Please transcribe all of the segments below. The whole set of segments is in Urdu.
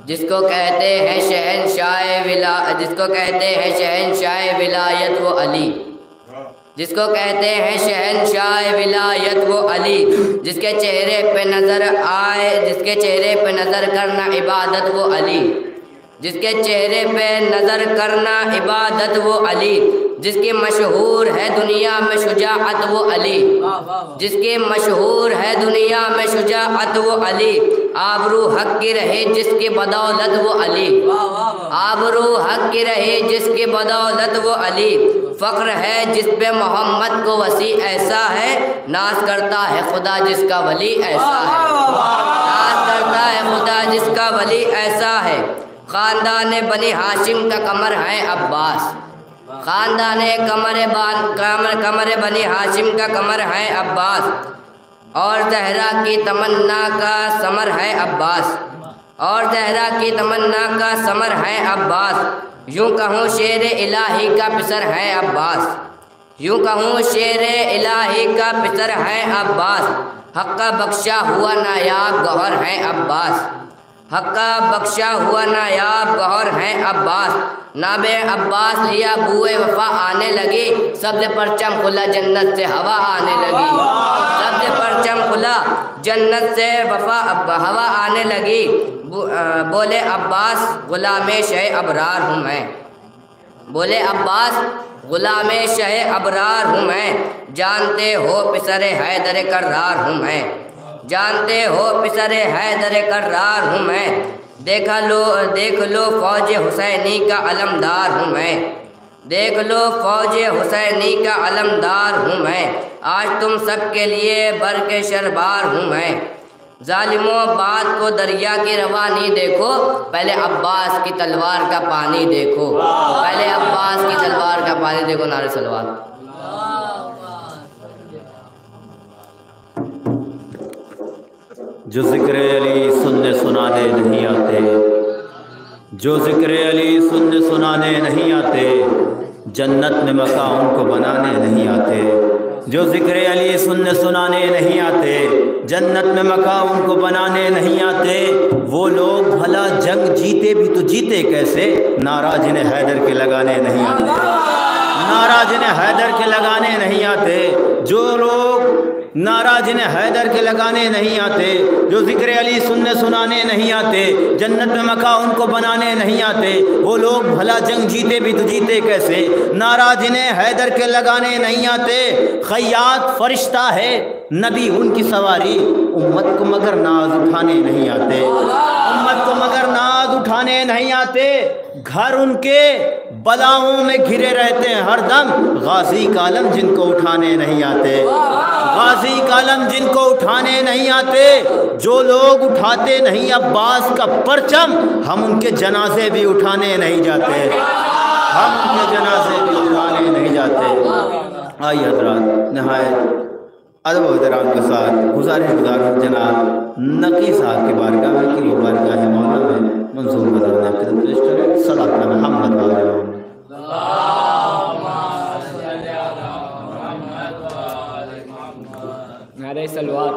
جس کو کہتے ہیں شہنشاہ ولایت وہ علی، جس کو کہتے ہیں شہنشاہ ولایت وہ علی، جس کے چہرے پہ نظر آئے، جس کے چہرے پہ نظر کرنا عبادت وہ علی، جس کے چہرے پہ نظر کرنا عبادت وہ علی، جس کی مشہور ہے دنیا میں شجاعت وہ علی، جس کی مشہور ہے دنیا میں شجاعت وہ علی، آبرو حق کی رہے جس کی بدولت وہ علی، آبرو حق کی رہے جس کی بدولت وہ علی، فخر ہے جس پہ محمد کو وسیع ایسا ہے، ناز کرتا ہے خدا جس کا ولی ایسا ہے، ناز کرتا ہے خدا جس کا ولی ایسا ہے، خاندان بنی ہاشم کا قمر ہے عباس، خاندان قمر بنی ہاشم کا قمر ہے عباس، اور زہرا کی تمنا کا ثمر ہے عباس، اور زہرا کی تمنا کا ثمر ہے عباس، یوں کہوں شیر الہی کا پسر ہے عباس، یوں کہوں شیر الہی کا پسر ہے عباس، حق کا بخشا ہوا نایاب گوہر ہے عباس، حق کا بخشا ہوا نایاب گوہر ہے عباس، ناب عباس لیا بوئے وفا آنے لگی، سبز پرچم کھلا جنت سے ہوا آنے لگی، سبز پرچم کھلا جنت سے ہوا آنے لگی، بولے عباس غلام شہ ابرار ہوں میں، بولے عباس غلام شہ ابرار ہوں میں، جانتے ہو پسر حیدر کرار ہوں میں، جانتے ہو پسر حیدر کرار ہوں میں، دیکھ لو فوج حسینی کا علمدار ہوں میں، دیکھ لو فوج حسینی کا علمدار ہوں میں، آج تم سب کے لیے برق شربار ہوں میں، ظالموں بات کو دریا کی روانی دیکھو، پہلے عباس کی تلوار کا پانی دیکھو، پہلے عباس کی تلوار کا پانی دیکھو، نعرہ صلوات۔ جو ذکر علی سننے سنانے نہیں آتے، جو ذکر علی سننے سنانے نہیں آتے، جنت میں مقام ان کو بنانے نہیں آتے، جو ذکر علی سننے سنانے نہیں آتے، جنت میں مقام ان کو بنانے نہیں آتے، وہ لوگ بھلا جنگ جیتے بھی تو جیتے کیسے، نعرہ جنہیں حیدر کے لگانے نہیں آتے، نعرہ جنہیں حیدر کے لگانے نہیں آتے، جو لوگ نعرہ جنہیں حیدر کے لگانے نہیں آتے، جو ذکر علی سننے سنانے نہیں آتے، جنت میں مقام ان کو بنانے نہیں آتے، وہ لوگ بھلا جنگ جیتے بھی تو جیتے کیسے، نعرہ جنہیں حیدر کے لگانے نہیں آتے، خیاط فرشتہ ہے نبی ان کی سواری، امت کو مگر ناز اٹھانے نہیں آتے، امت کو مگر ناز اٹھانے نہیں آتے، گھر ان کے بلاؤں میں گھرے رہتے ہیں ہر دم، غازی کا علم جن کو اٹھانے نہیں آتے، غازی کا علم جن کو اٹھانے نہیں آتے، جو لوگ اٹھاتے نہیں عباس کا پرچم، ہم ان کے جنازے بھی اٹھانے نہیں جاتے، ہم ان کے جنازے بھی اٹھانے نہیں جاتے۔ آئیے حضرات نہایت ادب و احترام کے ساتھ گزارش جناب نقی صاحب کی بارگاہ میں کہ وہ بارگاہ مولا میں منظور بزرگ پیش کریں، صلاۃ محمد و آل محمد۔ نعرہ صلوات۔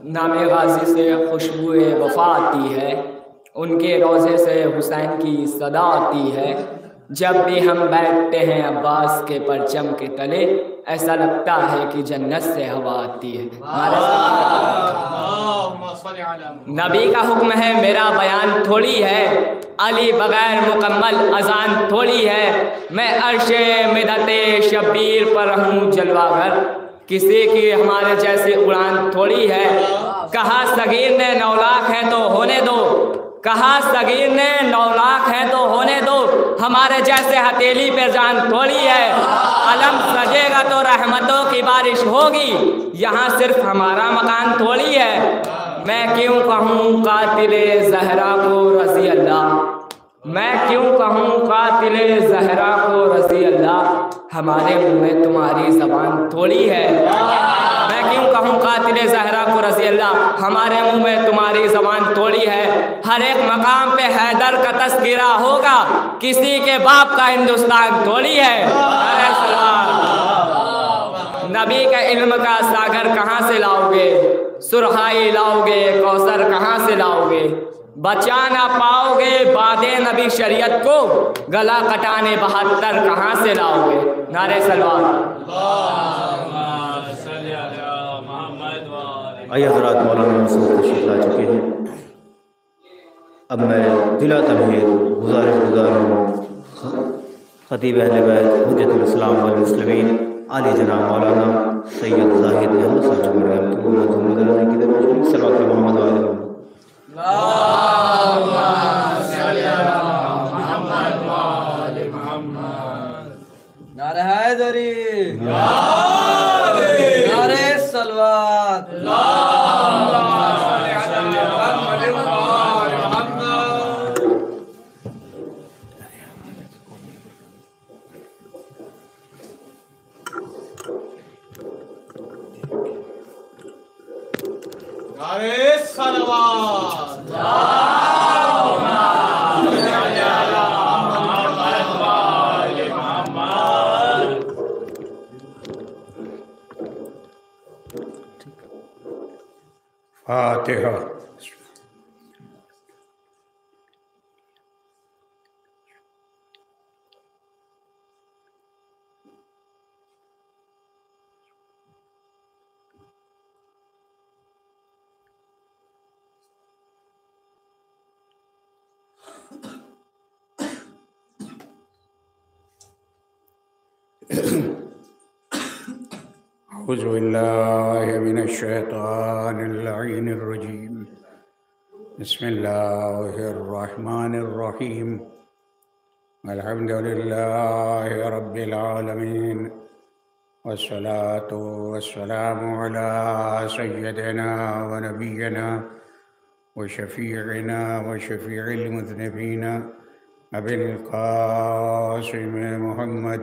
نام غازی سے خوشبو وفا آتی ہے، ان کے روضے سے حسین کی صدا آتی ہے، جب بھی ہم بیٹھتے ہیں عباس کے پرچم کے تلے، ایسا لگتا ہے کہ جنت سے ہوا آتی ہے۔ نبی کا حکم ہے میرا بیان تھوڑی ہے، علی بغیر مکمل اذان تھوڑی ہے، میں عرش مدت شبیر پر ہوں جلوہ گر، کسی کی ہمارے جیسی اڑان تھوڑی ہے، کہا صغیر نے 9 لاکھ ہے تو ہونے دو، کہا صغیر نے 9 لاکھ ہے تو ہونے دو، ہمارے جیسے ہتھیلی پہ جان تھوڑی ہے، علم سجے گا تو رحمتوں کی بارش ہوگی، یہاں صرف ہمارا مکان تھوڑی ہے، میں کیوں کہوں قاتل زہرا کو رضی اللہ، میں کیوں کہوں قاتل زہرا کو رضی اللہ، ہمارے منہ میں تمہاری زبان تھوڑی ہے، میں کیوں کہوں قاتل زہرا کو رضی اللہ، ہمارے منہ میں تمہاری زبان تھوڑی ہے، ہر ایک مقام پہ حیدر کا تذکرہ ہوگا، کسی کے باپ کا ہندوستان تھوڑی ہے۔ نبی کا علم کا ساگر کہاں سے لاؤ گے؟ سرخائی لاؤ گے، کوثر کہاں سے لاؤ گے؟ بچا نہ پاؤ گے بعد نبی شریعت کو، گلا کٹانے 72 کہاں سے لاؤ گے؟ نعرہ سلوات۔ آئیے حضرات، مولانا مسعود تشریف لا چکے ہیں۔ اب میں دلا تمہید گزاروں خطیب اہل بیت حجت الاسلام والمسلمین عالی جناب مولانا سید زاہد احمد صاحب مریم کی محمد کی طرف صلوات محمد علیہ نعرہ حیدری، نعرہ سلوات، فاتحہ۔ اعوذ باللہ من الشیطان اللعین الرجیم، بسم اللہ الرحمن الرحیم، الحمد للہ رب العالمین، والصلاة والسلام علی سیدنا ونبینا وشفیعنا وشفیع المذنبین ابی القاسم محمد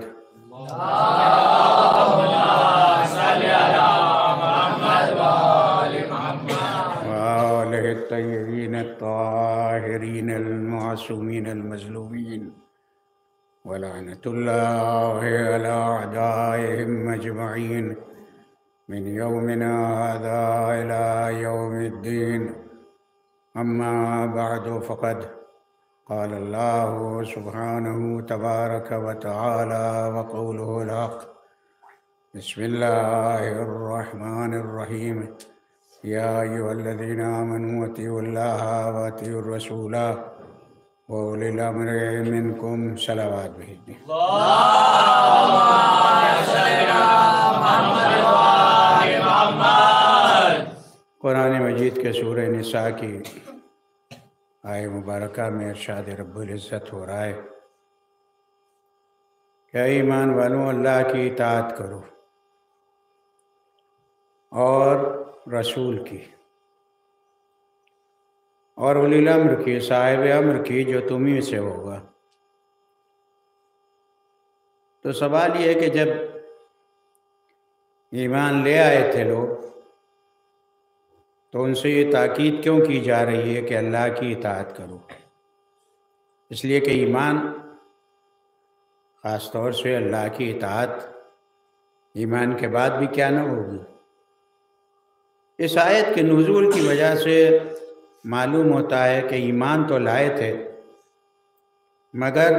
وآلہ الطیبین الطاہرین المعصومین المظلومین، ولعنۃ اللہ علی اعدائہم اجمعین من یومنا ھذا الی یوم الدین، اما بعد فقد قال اللہ سبحانہ تبارک وتعالی وقولہ الحق، بسم اللہ الرحمن الرحیم، یا ایھا الذین آمنوا اطیعوا اللہ واطیعوا الرسول واولی الامر منکم، صلوات بھیجیں۔ قرآن مجید کے سورہ نساء کی آیہ مبارکہ میں ارشاد رب العزت ہو رہا ہے کہ اے ایمان والوں، اللہ کی اطاعت کرو اور رسول کی اور اولی الامر کی، صاحب امر کی جو تمہیں سے ہوگا۔ تو سوال یہ ہے کہ جب ایمان لے آئے تھے لوگ تو ان سے یہ تاکید کیوں کی جا رہی ہے کہ اللہ کی اطاعت کرو؟ اس لیے کہ ایمان خاص طور سے اللہ کی اطاعت ایمان کے بعد بھی کیا نہ ہوگی۔ اس آیت کے نزول کی وجہ سے معلوم ہوتا ہے کہ ایمان تو لائے تھے مگر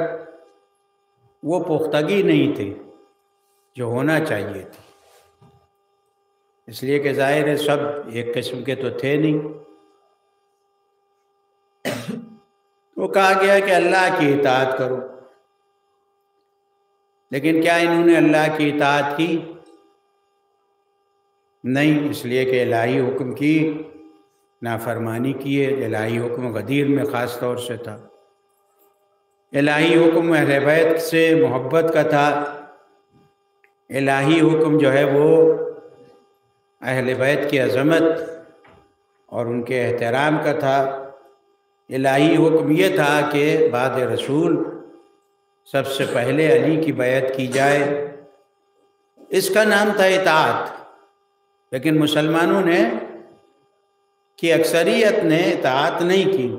وہ پختگی نہیں تھی جو ہونا چاہیے تھی، اس لیے کہ ظاہر ہے سب ایک قسم کے تو تھے نہیں۔ تو کہا گیا کہ اللہ کی اطاعت کرو، لیکن کیا انہوں نے اللہ کی اطاعت کی؟ نہیں، اس لیے کہ الہی حکم کی نافرمانی کی ہے۔ الہی حکم غدیر میں خاص طور سے تھا، الہی حکم اہل بیت سے محبت کا تھا، الہی حکم جو ہے وہ اہل بیت کی عظمت اور ان کے احترام کا تھا۔ الہی حکم یہ تھا کہ بعد رسول سب سے پہلے علی کی بیعت کی جائے، اس کا نام تھا اطاعت۔ لیکن مسلمانوں نے کی اکثریت نے اطاعت نہیں کی،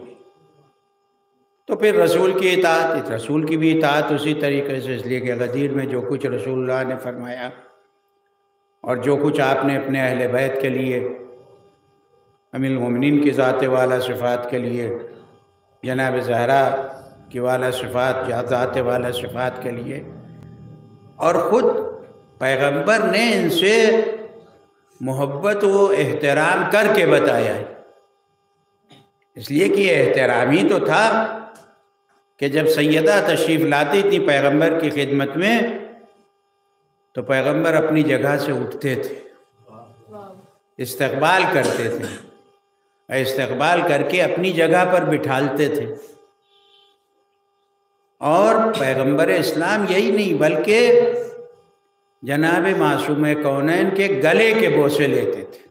تو پھر رسول کی اطاعت، رسول کی بھی اطاعت اسی طریقے سے، اس لیے کہ غدیر میں جو کچھ رسول اللہ نے فرمایا اور جو کچھ آپ نے اپنے اہل بیت کے لیے، ام المومنین کی ذات والا صفات کے لیے، جناب زہرا کی والا صفات، ذات والا صفات کے لیے، اور خود پیغمبر نے ان سے محبت و احترام کر کے بتایا ہے، اس لیے کہ یہ احترام ہی تو تھا کہ جب سیدہ تشریف لاتی تھی پیغمبر کی خدمت میں تو پیغمبر اپنی جگہ سے اٹھتے تھے، استقبال کرتے تھے، استقبال کر کے اپنی جگہ پر بٹھالتے تھے، اور پیغمبر اسلام یہی نہیں بلکہ جناب معصوم کونین کے گلے کے بوسے لیتے تھے۔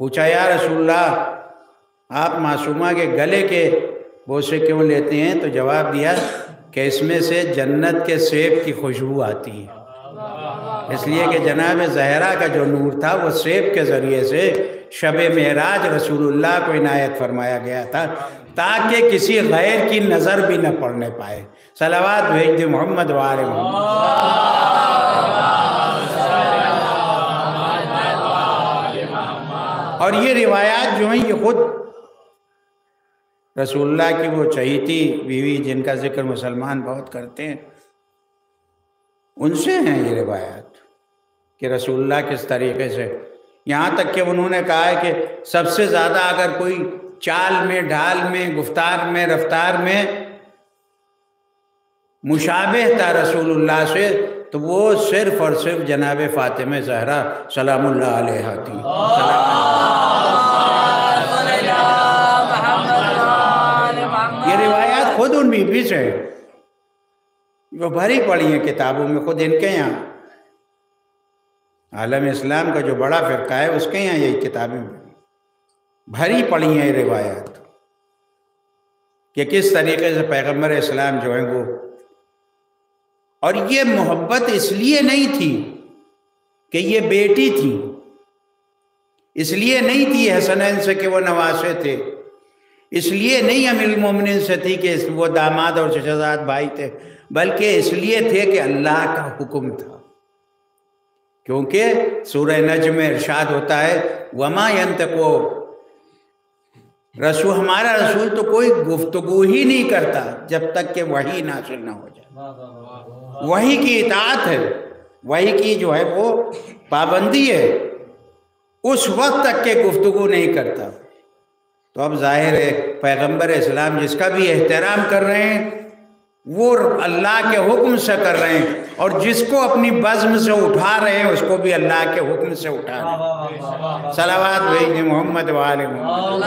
پوچھا یا رسول اللہ آپ معصومہ کے گلے کے بوسے کیوں لیتے ہیں؟ تو جواب دیا کہ اس میں سے جنت کے سیب کی خوشبو آتی ہے، اس لیے کہ جناب زہرا کا جو نور تھا وہ سیب کے ذریعے سے شب معراج رسول اللہ کو عنایت فرمایا گیا تھا تاکہ کسی غیر کی نظر بھی نہ پڑنے پائے۔ صلوات بھیج دے محمد وآل محمد۔ اور یہ روایات جو ہیں یہ خود رسول اللہ کی وہ چہیتی بیوی جن کا ذکر مسلمان بہت کرتے ہیں ان سے ہیں یہ روایات کہ رسول اللہ کس طریقے سے، یہاں تک کہ انہوں نے کہا ہے کہ سب سے زیادہ اگر کوئی چال میں، ڈھال میں، گفتار میں، رفتار میں مشابہ تھا رسول اللہ سے تو وہ صرف اور صرف جناب فاطمہ زہرا سلام اللہ علیہا تھی۔ یہ روایات خود ان بیوی سے ہیں، وہ بھری پڑی ہیں کتابوں میں، خود ان کے یہاں عالم اسلام کا جو بڑا فرقہ ہے اس کے یہاں یہی کتابیں بھری پڑی ہیں یہ روایات کہ کس طریقے سے پیغمبر اسلام جو ہیں وہ، اور یہ محبت اس لیے نہیں تھی کہ یہ بیٹی تھی، اس لیے نہیں تھی حسنین سے کہ وہ نواسے تھے، اس لیے نہیں ام المومنین سے تھی کہ وہ داماد اور چچا بھائی تھے، بلکہ اس لیے تھے کہ اللہ کا حکم تھا، کیونکہ سورہ نجم میں ارشاد ہوتا ہے وما ینطقو، رسول ہمارا رسول تو کوئی گفتگو ہی نہیں کرتا جب تک کہ وحی نازل نہ ہو جائے، وحی کی اطاعت ہے، وحی کی جو ہے وہ پابندی ہے، اس وقت تک کہ گفتگو نہیں کرتا۔ تو اب ظاہر ہے پیغمبر اسلام جس کا بھی احترام کر رہے ہیں وہ اللہ کے حکم سے کر رہے ہیں، اور جس کو اپنی بزم سے اٹھا رہے ہیں اس کو بھی اللہ کے حکم سے اٹھا رہے ہیں۔ صلوات بھیجیں محمد وآل محمد۔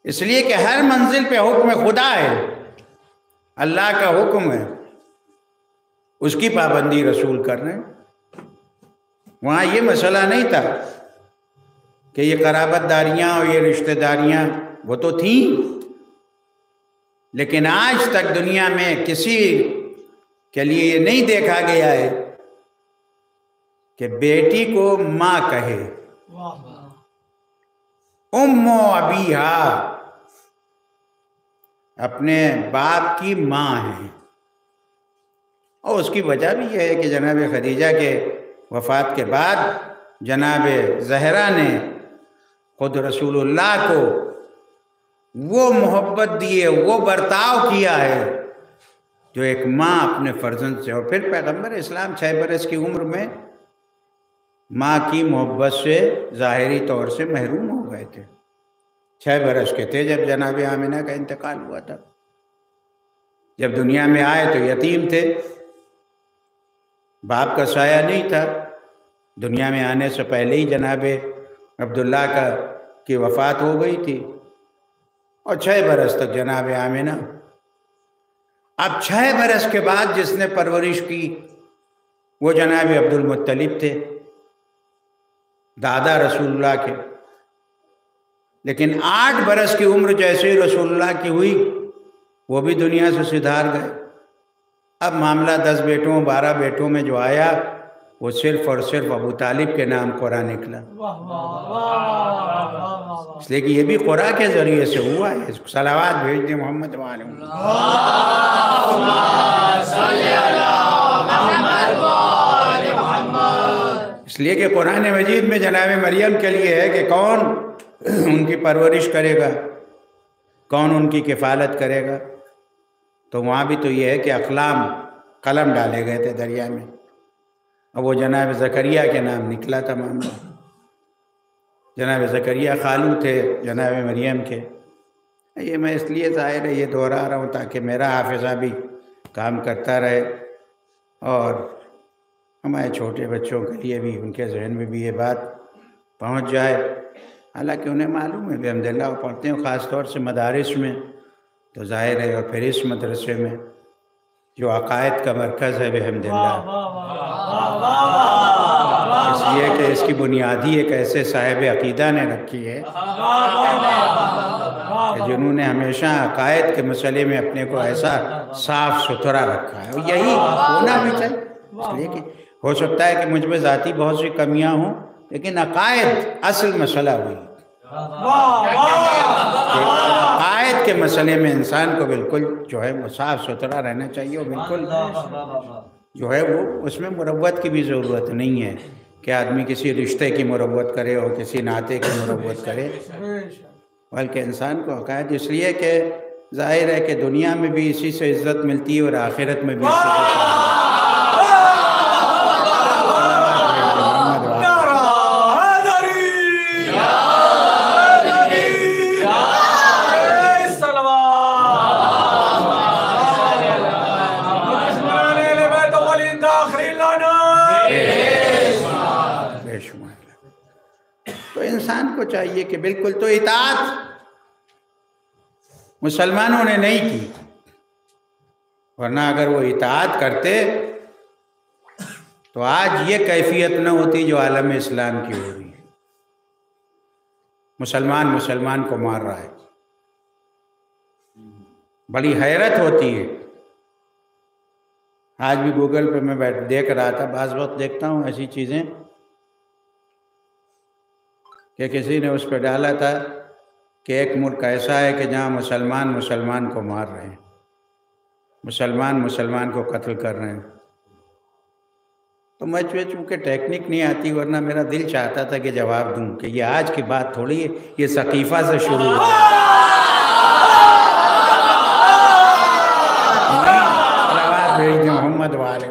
اس لیے کہ ہر منزل پہ حکم خدا ہے، اللہ کا حکم ہے، اس کی پابندی رسول کر رہے ہیں۔ وہاں یہ مسئلہ نہیں تھا کہ یہ قرابت داریاں اور یہ رشتہ داریاں وہ تو تھیں، لیکن آج تک دنیا میں کسی کے لیے یہ نہیں دیکھا گیا ہے کہ بیٹی کو ماں کہے، ام و ابیہا، اپنے باپ کی ماں ہے۔ اور اس کی وجہ بھی یہ ہے کہ جناب خدیجہ کے وفات کے بعد جناب زہرا نے خود رسول اللہ کو وہ محبت دی ہے، وہ برتاؤ کیا ہے جو ایک ماں اپنے فرزند سے، اور پھر پیغمبر اسلام 6 برس کی عمر میں ماں کی محبت سے ظاہری طور سے محروم ہو گئے تھے۔ 6 برس کے تھے جب جناب آمنہ کا انتقال ہوا تھا، جب دنیا میں آئے تو یتیم تھے، باپ کا سایہ نہیں تھا، دنیا میں آنے سے پہلے ہی جناب عبداللہ کی وفات ہو گئی تھی، اور 6 برس تک جناب آمنہ۔ اب 6 برس کے بعد جس نے پرورش کی وہ جناب عبد المطلب تھے، دادا رسول اللہ کے، لیکن 8 برس کی عمر جیسے ہی رسول اللہ کی ہوئی وہ بھی دنیا سے سدھار گئے۔ اب معاملہ 10 بیٹوں 12 بیٹوں میں جو آیا وہ صرف اور صرف ابو طالب کے نام قرآن نکلا، اس لیے کہ یہ بھی قرآن کے ذریعے سے ہوا ہے۔ صلوات بھیج دیں محمد وعلى اس لیے کہ قرآن مجید میں جناب مریم کے لیے ہے کہ کون ان کی پرورش کرے گا، کون ان کی کفالت کرے گا، تو وہاں بھی تو یہ ہے کہ اقلام قلم ڈالے گئے تھے دریا میں، اور وہ جناب زکریا کے نام نکلا تھا معاملہ۔ جناب زکریا خالو تھے جناب مریم کے۔ یہ میں اس لیے ظاہر ہے یہ دہرا رہا ہوں تاکہ میرا حافظہ بھی کام کرتا رہے اور ہمارے چھوٹے بچوں کے لیے بھی ان کے ذہن میں بھی یہ بات پہنچ جائے، حالانکہ انہیں معلوم ہے بحمداللہ وہ پڑھتے ہیں خاص طور سے مدارس میں، تو ظاہر ہے، اور پھر اس مدرسے میں جو عقائد کا مرکز ہے بحمداللہ، اس لیے کہ اس کی بنیادی ایک ایسے صاحب عقیدہ نے رکھی ہے کہ جنہوں نے ہمیشہ عقائد کے مسئلے میں اپنے کو ایسا صاف ستھرا رکھا ہے، اور یہی ہونا بھی چاہیے۔ اس لیے کہ ہو سکتا ہے کہ مجھ میں ذاتی بہت سی کمیاں ہوں، لیکن عقائد اصل مسئلہ ہوئی، عقائد کے مسئلے میں انسان کو بالکل جو ہے وہ صاف ستھرا رہنا چاہیے، اور بالکل جو ہے وہ اس میں مروت کی بھی ضرورت نہیں ہے کہ آدمی کسی رشتے کی مروت کرے اور کسی ناطے کی مروت کرے، بلکہ انسان کو عقائد، اس لیے کہ ظاہر ہے کہ دنیا میں بھی اسی سے عزت ملتی ہے اور آخرت میں بھی اسی سے۔ تو انسان کو چاہیے کہ بالکل، تو اطاعت مسلمانوں نے نہیں کی، ورنہ اگر وہ اطاعت کرتے تو آج یہ کیفیت نہ ہوتی جو عالم اسلام کی ہو رہی ہے۔ مسلمان کو مار رہا ہے، بڑی حیرت ہوتی ہے۔ آج بھی گوگل پہ میں دیکھ رہا تھا، بعض وقت دیکھتا ہوں ایسی چیزیں کہ کسی نے اس پہ ڈالا تھا کہ ایک ملک ایسا ہے کہ جہاں مسلمان کو مار رہے ہیں، مسلمان کو قتل کر رہے ہیں۔ تو مجھے چونکہ ٹیکنیک نہیں آتی، ورنہ میرا دل چاہتا تھا کہ جواب دوں کہ یہ آج کی بات تھوڑی ہے، یہ ثقیفہ سے شروع ہوا۔ محمد وعلى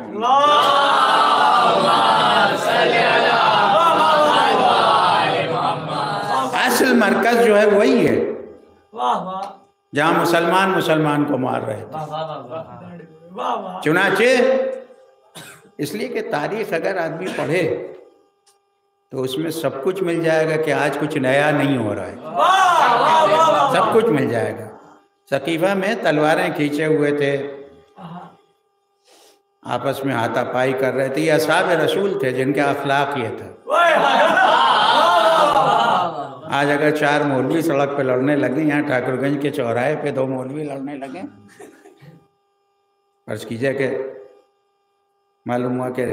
اصل مرکز جو ہے وہی ہے جہاں مسلمان کو مار رہے تھے۔ چنانچہ اس لیے کہ تاریخ اگر آدمی پڑھے تو اس میں سب کچھ مل جائے گا کہ آج کچھ نیا نہیں ہو رہا ہے، سب کچھ مل جائے گا۔ ثقیفہ میں تلواریں کھینچے ہوئے تھے، آپس میں ہاتھا پائی کر رہے تھے، یہ اصحاب رسول تھے جن کا اخلاق یہ تھا۔ آج اگر 4 مولوی سڑک پہ لڑنے لگے، یہاں ٹھاکر گنج کے چوراہے پہ 2 مولوی لڑنے لگے، فرض کیجئے کہ معلوم ہوا کہ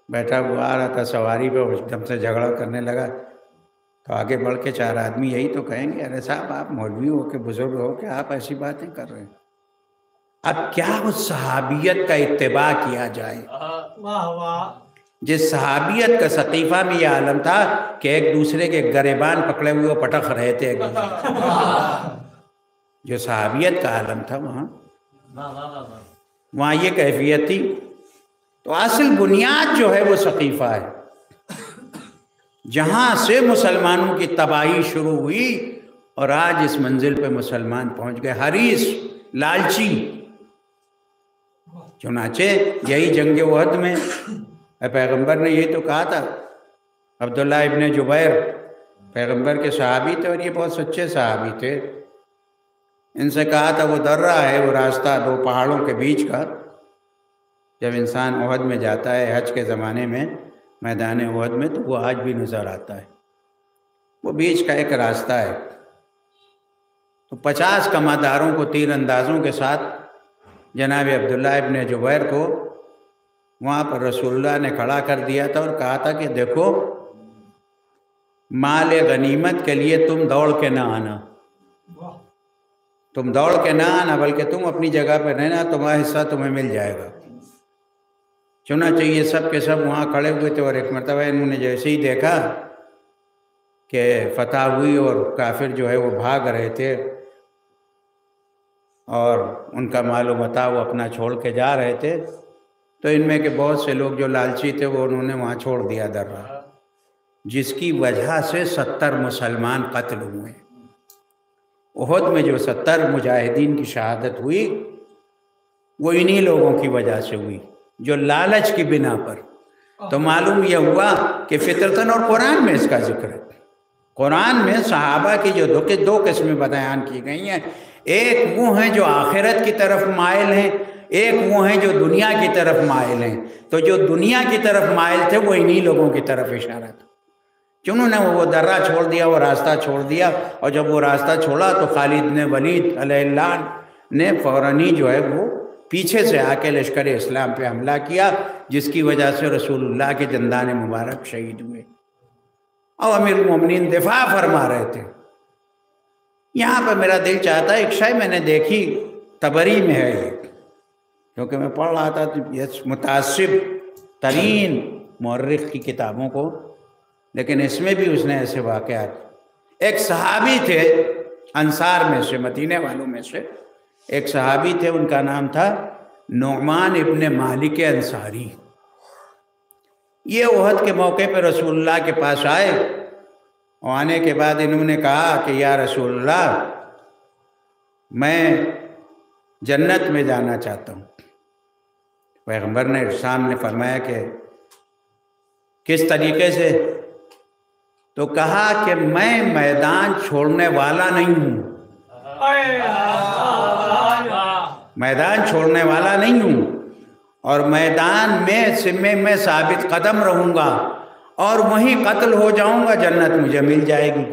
بیٹھا ہوا آ رہا تھا سواری پہ، اس دم سے جھگڑا کرنے لگا، تو آگے بڑھ کے 4 آدمی یہی تو کہیں گے، ارے صاحب آپ مولوی ہو کے بزرگ ہو کہ آپ ایسی باتیں کر رہے ہیں۔ اب کیا اس صحابیت کا اتباع کیا جائے جس صحابیت کا ثقیفہ میں یہ عالم تھا کہ ایک دوسرے کے گریبان پکڑے ہوئے پٹخ رہے تھے، جو صحابیت کا عالم تھا وہاں یہ کیفیت تھی۔ تو اصل بنیاد جو ہے وہ ثقیفہ ہے، جہاں سے مسلمانوں کی تباہی شروع ہوئی اور آج اس منزل پہ مسلمان پہنچ گئے، حریص، لالچی۔ چنانچہ یہی جنگ احد میں پیغمبر نے یہی تو کہا تھا، عبداللہ ابن جبیر پیغمبر کے صحابی تھے اور یہ بہت سچے صحابی تھے، ان سے کہا تھا وہ درہ ہے، وہ راستہ 2 پہاڑوں کے بیچ کا، جب انسان احد میں جاتا ہے حج کے زمانے میں میدان احد میں، تو وہ آج بھی نظر آتا ہے، وہ بیچ کا ایک راستہ ہے۔ تو 50 کماداروں کو تیر اندازوں کے ساتھ جناب عبداللہ ابن جبیر کو وہاں پر رسول اللہ نے کھڑا کر دیا تھا اور کہا تھا کہ دیکھو مال غنیمت کے لیے تم دوڑ کے نہ آنا، تم دوڑ کے نہ آنا، بلکہ تم اپنی جگہ پہ رہنا، تمہارا حصہ تمہیں مل جائے گا۔ چنانچہ یہ سب کے سب وہاں کھڑے ہوئے تھے، اور ایک مرتبہ انہوں نے جیسے ہی دیکھا کہ فتح ہوئی اور کافر جو ہے وہ بھاگ رہے تھے اور ان کا مال و متاع وہ اپنا چھوڑ کے جا رہے تھے، تو ان میں کے بہت سے لوگ جو لالچی تھے وہ انہوں نے وہاں چھوڑ دیا درہ، جس کی وجہ سے 70 مسلمان قتل ہوئے۔ احد میں جو 70 مجاہدین کی شہادت ہوئی وہ انہی لوگوں کی وجہ سے ہوئی جو لالچ کی بنا پر۔ تو معلوم یہ ہوا کہ فطرتاً، اور قرآن میں اس کا ذکر ہے، قرآن میں صحابہ کی جو دو قسمیں بیان کی گئی ہیں، ایک وہ ہیں جو آخرت کی طرف مائل ہیں، ایک وہ ہیں جو دنیا کی طرف مائل ہیں۔ تو جو دنیا کی طرف مائل تھے وہ انہی لوگوں کی طرف اشارہ تھا، جنہوں نے وہ درہ چھوڑ دیا، وہ راستہ چھوڑ دیا، اور جب وہ راستہ چھوڑا تو خالد نے ولید علیہ اللہ نے فوراً جو ہے وہ پیچھے سے آ کے لشکر اسلام پہ حملہ کیا، جس کی وجہ سے رسول اللہ کے دندان مبارک شہید ہوئے، اور امیر المومنین دفاع فرما رہے تھے۔ یہاں پر میرا دل چاہتا ہے، ایک شے میں نے دیکھی، طبری میں ہے یہ، کیونکہ میں پڑھ رہا تھا یہ متعصب ترین مورخ کی کتابوں کو، لیکن اس میں بھی اس نے ایسے واقعات۔ ایک صحابی تھے انصار میں سے، مدینے والوں میں سے ایک صحابی تھے، ان کا نام تھا نعمان ابن مالک انصاری۔ یہ احد کے موقع پہ رسول اللہ کے پاس آئے، اور آنے کے بعد انہوں نے کہا کہ یا رسول اللہ، میں جنت میں جانا چاہتا ہوں۔ پیغمبر نے سامنے فرمایا کہ کس طریقے سے؟ تو کہا کہ میں میدان چھوڑنے والا نہیں ہوں، میدان چھوڑنے والا نہیں ہوں، اور میدان میں سمے میں ثابت قدم رہوں گا، اور وہیں قتل ہو جاؤں گا، جنت مجھے مل جائے گی۔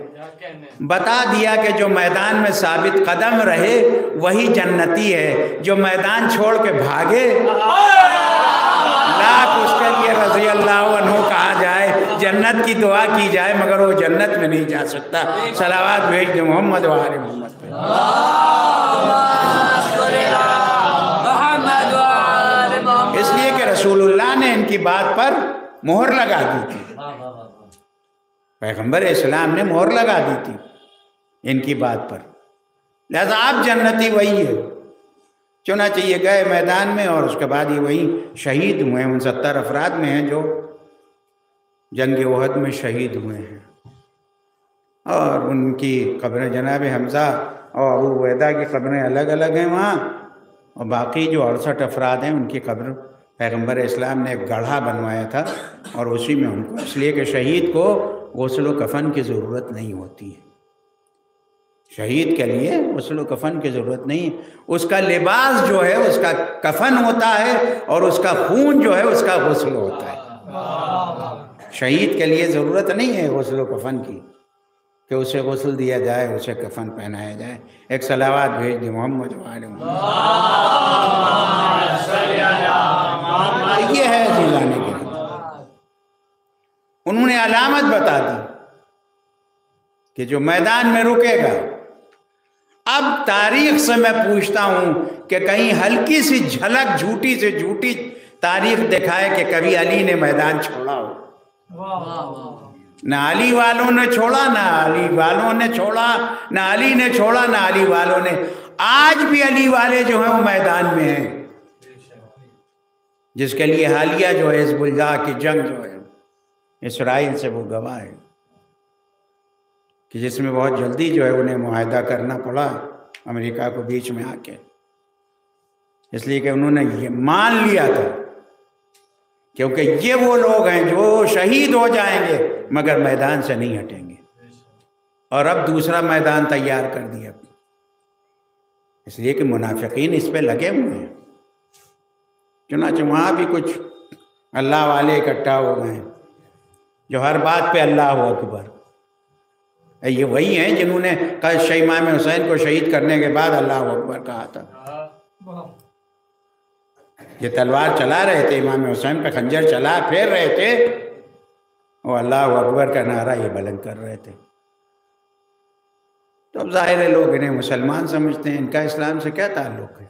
بتا دیا کہ جو میدان میں ثابت قدم رہے وہی جنتی ہے، جو میدان چھوڑ کے بھاگے لاکھ اس کے لیے رضی اللہ عنہ کہا جائے، جنت کی دعا کی جائے، مگر وہ جنت میں نہیں جا سکتا۔ صلوات بھیج دے محمد و آل محمد پہ۔ اس لیے کہ رسول اللہ نے ان کی بات پر مہر لگا دی تھی، پیغمبر اسلام نے مہر لگا دی تھی ان کی بات پر، لہذا آپ جنتی وہی ہے۔ چنانچہ یہ گئے میدان میں، اور اس کے بعد یہ وہی شہید ہوئے ہیں۔ ان 70 افراد میں ہیں جو جنگ احد میں شہید ہوئے ہیں، اور ان کی قبریں جناب حمزہ اور ابو عبیدہ کی قبریں الگ الگ ہیں وہاں، اور باقی جو 68 افراد ہیں ان کی قبر پیغمبر اسلام نے ایک گڑھا بنوایا تھا، اور اسی میں ان کو، اس لیے کہ شہید کو غسل و کفن کی ضرورت نہیں ہوتی ہے، شہید کے لیے غسل و کفن کی ضرورت نہیں، اس کا لباس جو ہے اس کا کفن ہوتا ہے، اور اس کا خون جو ہے اس کا غسل ہوتا ہے۔ شہید کے لیے ضرورت نہیں ہے غسل و کفن کی، کہ اسے غسل دیا جائے، اسے کفن پہنایا جائے۔ ایک صلوات بھیج دی محمد و آل محمد۔ یہ ہے عزیزان کرام، انہوں نے علامت بتا دی کہ جو میدان میں رکے گا۔ اب تاریخ سے میں پوچھتا ہوں کہ کہیں ہلکی سی جھلک جھوٹی سے جھوٹی تاریخ دکھائے کہ کبھی علی نے میدان چھوڑا ہو۔ نہ علی والوں نے چھوڑا، نہ علی والوں نے چھوڑا، نہ علی نے چھوڑا، نہ علی والوں نے۔ آج بھی علی والے جو ہیں وہ میدان میں ہیں، جس کے لیے حالیہ جو ہے حزب اللہ کی جنگ جو ہے اسرائیل سے وہ گواہ ہے، کہ جس میں بہت جلدی جو ہے انہیں معاہدہ کرنا پڑا امریکہ کو بیچ میں آ کے، اس لیے کہ انہوں نے یہ مان لیا تھا، کیونکہ یہ وہ لوگ ہیں جو شہید ہو جائیں گے مگر میدان سے نہیں ہٹیں گے، اور اب دوسرا میدان تیار کر دیا، اس لیے کہ منافقین اس پہ لگے ہوئے ہیں۔ چنانچہ وہاں بھی کچھ اللہ والے اکٹھا ہو گئے ہیں جو ہر بات پہ اللہ اکبر، یہ وہی ہیں جنہوں نے کل شاہ امام حسین کو شہید کرنے کے بعد اللہ اکبر کہا تھا۔ یہ تلوار چلا رہے تھے، امام حسین پہ خنجر چلا پھیر رہے تھے، وہ اللہ اکبر کا نعرہ یہ بلند کر رہے تھے۔ تو اب ظاہر ہے لوگ انہیں مسلمان سمجھتے ہیں، ان کا اسلام سے کیا تعلق ہے؟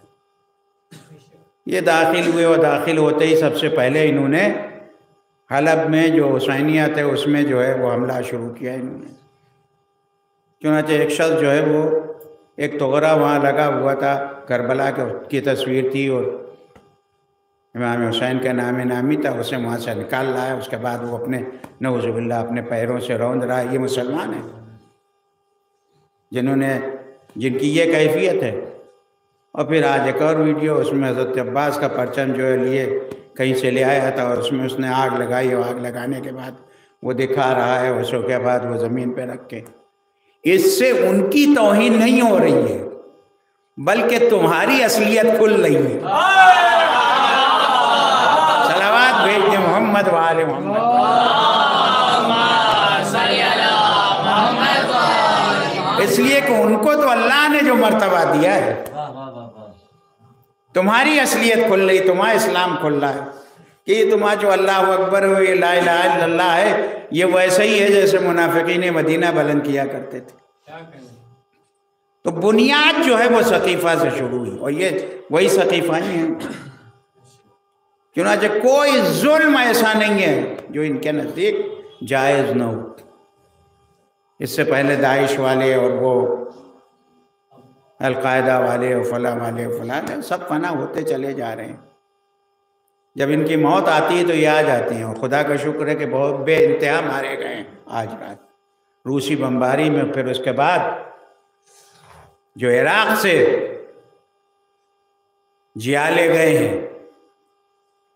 یہ داخل ہوئے اور داخل ہوتے ہی سب سے پہلے انہوں نے حلب میں جو حسینیہ تھے اس میں جو ہے وہ حملہ شروع کیا انہوں نے۔ چنانچہ ایک شخص جو ہے وہ ایک تغرا وہاں لگا ہوا تھا، کربلا کی تصویر تھی اور امام حسین کا نام نامی تھا، اسے وہاں سے نکال لایا، اس کے بعد وہ اپنے نعوذ باللہ اپنے پیروں سے روند رہا۔ یہ مسلمان ہیں جن کی یہ کیفیت ہے۔ اور پھر آج ایک اور ویڈیو، اس میں حضرت عباس کا پرچم جو ہے لیے کہیں سے لے آیا تھا، اور اس میں اس نے آگ لگائی، اور آگ لگانے کے بعد وہ دکھا رہا ہے، اس کے بعد وہ زمین پہ رکھ کے۔ اس سے ان کی توہین نہیں ہو رہی ہے بلکہ تمہاری اصلیت کھل رہی ہے۔ صلوات بھیج دیں محمد وآل محمد۔ اس لیے کہ ان کو تو اللہ نے جو مرتبہ دیا ہے، تمہاری اصلیت کھل رہی، تمہارا اسلام کھل رہا ہے کہ یہ تمہارا جو اللہ اکبر ہو، یہ لا الہ الا اللہ ہے، یہ ویسا ہی ہے جیسے منافقین مدینہ بلند کیا کرتے تھے۔ تو بنیاد جو ہے وہ سقیفہ سے شروع ہوئی، اور یہ وہی سقیفہ ہی ہیں۔ چنانچہ کوئی ظلم ایسا نہیں ہے جو ان کے نزدیک جائز نہ ہو۔ اس سے پہلے داعش والے اور وہ القاعدہ والے اور فلاں والے اور فلاں سب فنا ہوتے چلے جا رہے ہیں۔ جب ان کی موت آتی ہے تو یہ آ جاتے ہیں، اور خدا کا شکر ہے کہ بہت بے انتہا مارے گئے ہیں آج رات روسی بمباری میں۔ پھر اس کے بعد جو عراق سے جیالے گئے ہیں،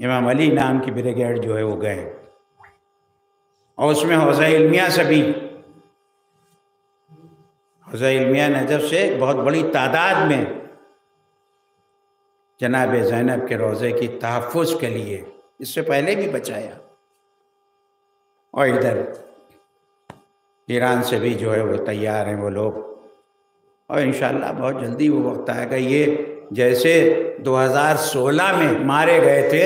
امام علی نام کی بریگیڈ جو ہے وہ گئے، اور اس میں حوزہ علمیہ سے بھی، حوزہ علمیہ نجف سے بہت بڑی تعداد میں جناب زینب کے روضے کی تحفظ کے لیے، اس سے پہلے بھی بچایا۔ اور ادھر ایران سے بھی جو ہے وہ تیار ہیں وہ لوگ، اور انشاءاللہ بہت جلدی وہ وقت آئے گا، یہ جیسے 2016 میں مارے گئے تھے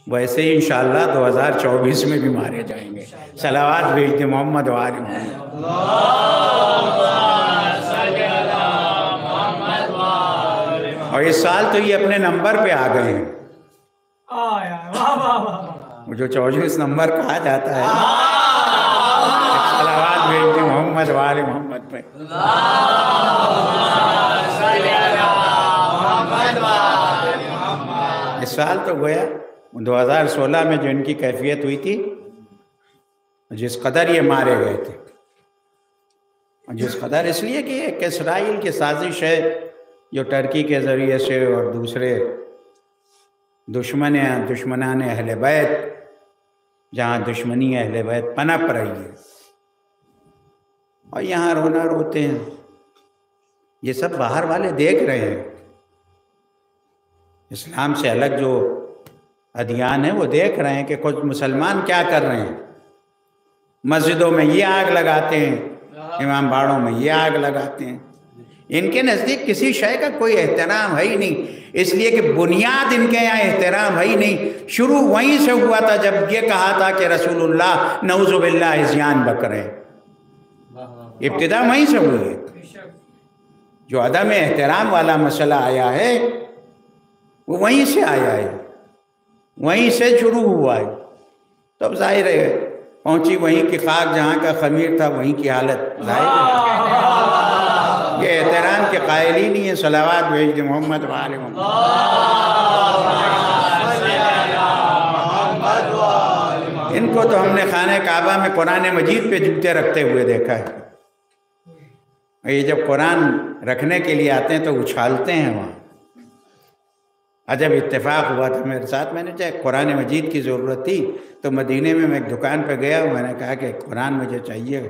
ویسے ہی انشاءاللہ 2024 میں بھی مارے جائیں گے۔ صلوات بھیج دیں محمد وآل محمد۔ اور اس سال تو یہ اپنے نمبر پہ آ گئے ہیں، وہ جو 24 نمبر کہا جاتا ہے۔ صلوات بھیج دیں محمد وآل محمد پہ۔ اس سال تو گویا 2016 میں جو ان کی کیفیت ہوئی تھی، جس قدر یہ مارے گئے تھے، جس قدر، اس لیے کہ ایک اسرائیل کی سازش ہے جو ٹرکی کے ذریعے سے اور دوسرے دشمنان اہل بیت، جہاں دشمنی اہل بیت پنپ رہی ہے، اور یہاں رونا روتے ہیں۔ یہ سب باہر والے دیکھ رہے ہیں، اسلام سے الگ جو ادیان ہیں وہ دیکھ رہے ہیں کہ کچھ مسلمان کیا کر رہے ہیں۔ مسجدوں میں یہ آگ لگاتے ہیں، امام باڑوں میں یہ آگ لگاتے ہیں۔ ان کے نزدیک کسی شے کا کوئی احترام ہے ہی نہیں، اس لیے کہ بنیاد ان کے یہاں احترام ہے ہی نہیں۔ شروع وہیں سے ہوا تھا جب یہ کہا تھا کہ رسول اللہ نعوذ باللہ ازیان بکرے، ابتدا وہیں سے ہوئی ہے۔ جو عدم احترام والا مسئلہ آیا ہے وہ وہیں سے آیا ہے، وہیں سے شروع ہوا ہے۔ تو اب ظاہر ہے پہنچی وہیں کی خاک جہاں کا خمیر تھا، وہیں کی حالت ظاہر ہے۔ یہ احترام کے قائل ہی نہیں ہے۔ صلوات بھیج دیں محمد وآل محمد۔ ان کو تو ہم نے خانہ کعبہ میں قرآن مجید پہ جوتے رکھتے ہوئے دیکھا ہے، اور یہ جب قرآن رکھنے کے لیے آتے ہیں تو اچھالتے ہیں وہاں۔ عجب اتفاق ہوا تھا میرے ساتھ، میں نے چاہے قرآن مجید کی ضرورت تھی تو مدینے میں ایک دکان پہ گیا، میں نے کہا کہ قرآن مجھے چاہیے،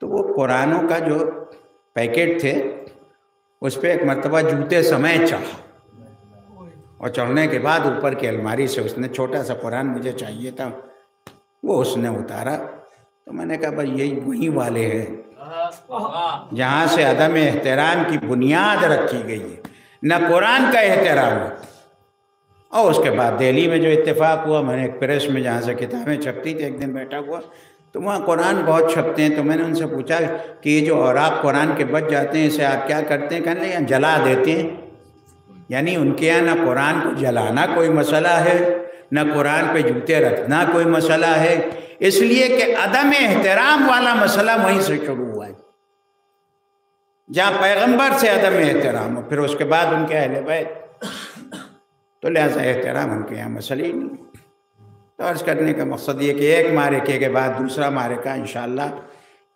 تو وہ قرآنوں کا جو پیکٹ تھے اس پہ ایک مرتبہ جوتے سمیت چڑھا، اور چڑھنے کے بعد اوپر کی الماری سے اس نے چھوٹا سا قرآن مجھے چاہیے تھا وہ اس نے اتارا، تو میں نے کہا بھائی یہی وہی والے ہیں جہاں سے عدم احترام کی بنیاد رکھی گئی ہے، نہ قرآن کا احترام ہے اور اس کے بعد دہلی میں جو اتفاق ہوا، میں نے ایک پریس میں جہاں سے کتابیں چھپتی تھی ایک دن بیٹھا ہوا، تو وہاں قرآن بہت چھپتے ہیں، تو میں نے ان سے پوچھا کہ یہ جو اوراق قرآن کے بچ جاتے ہیں اسے آپ کیا کرتے ہیں؟ کہنے لگے جلا دیتے ہیں۔ یعنی ان کے یہاں نہ قرآن کو جلانا کوئی مسئلہ ہے، نہ قرآن پہ جوتے رکھنا کوئی مسئلہ ہے، اس لیے کہ عدم احترام والا مسئلہ وہیں سے شروع ہوا ہے، جہاں پیغمبر سے عدم احترام ہو، پھر اس کے بعد ان کے اہل بیت، تو لہذا احترام ان کے یہاں مسئلہ ہی نہیں۔ تو عرض کرنے کا مقصد یہ کہ ایک معرکے کے بعد دوسرا معرکہ انشاءاللہ،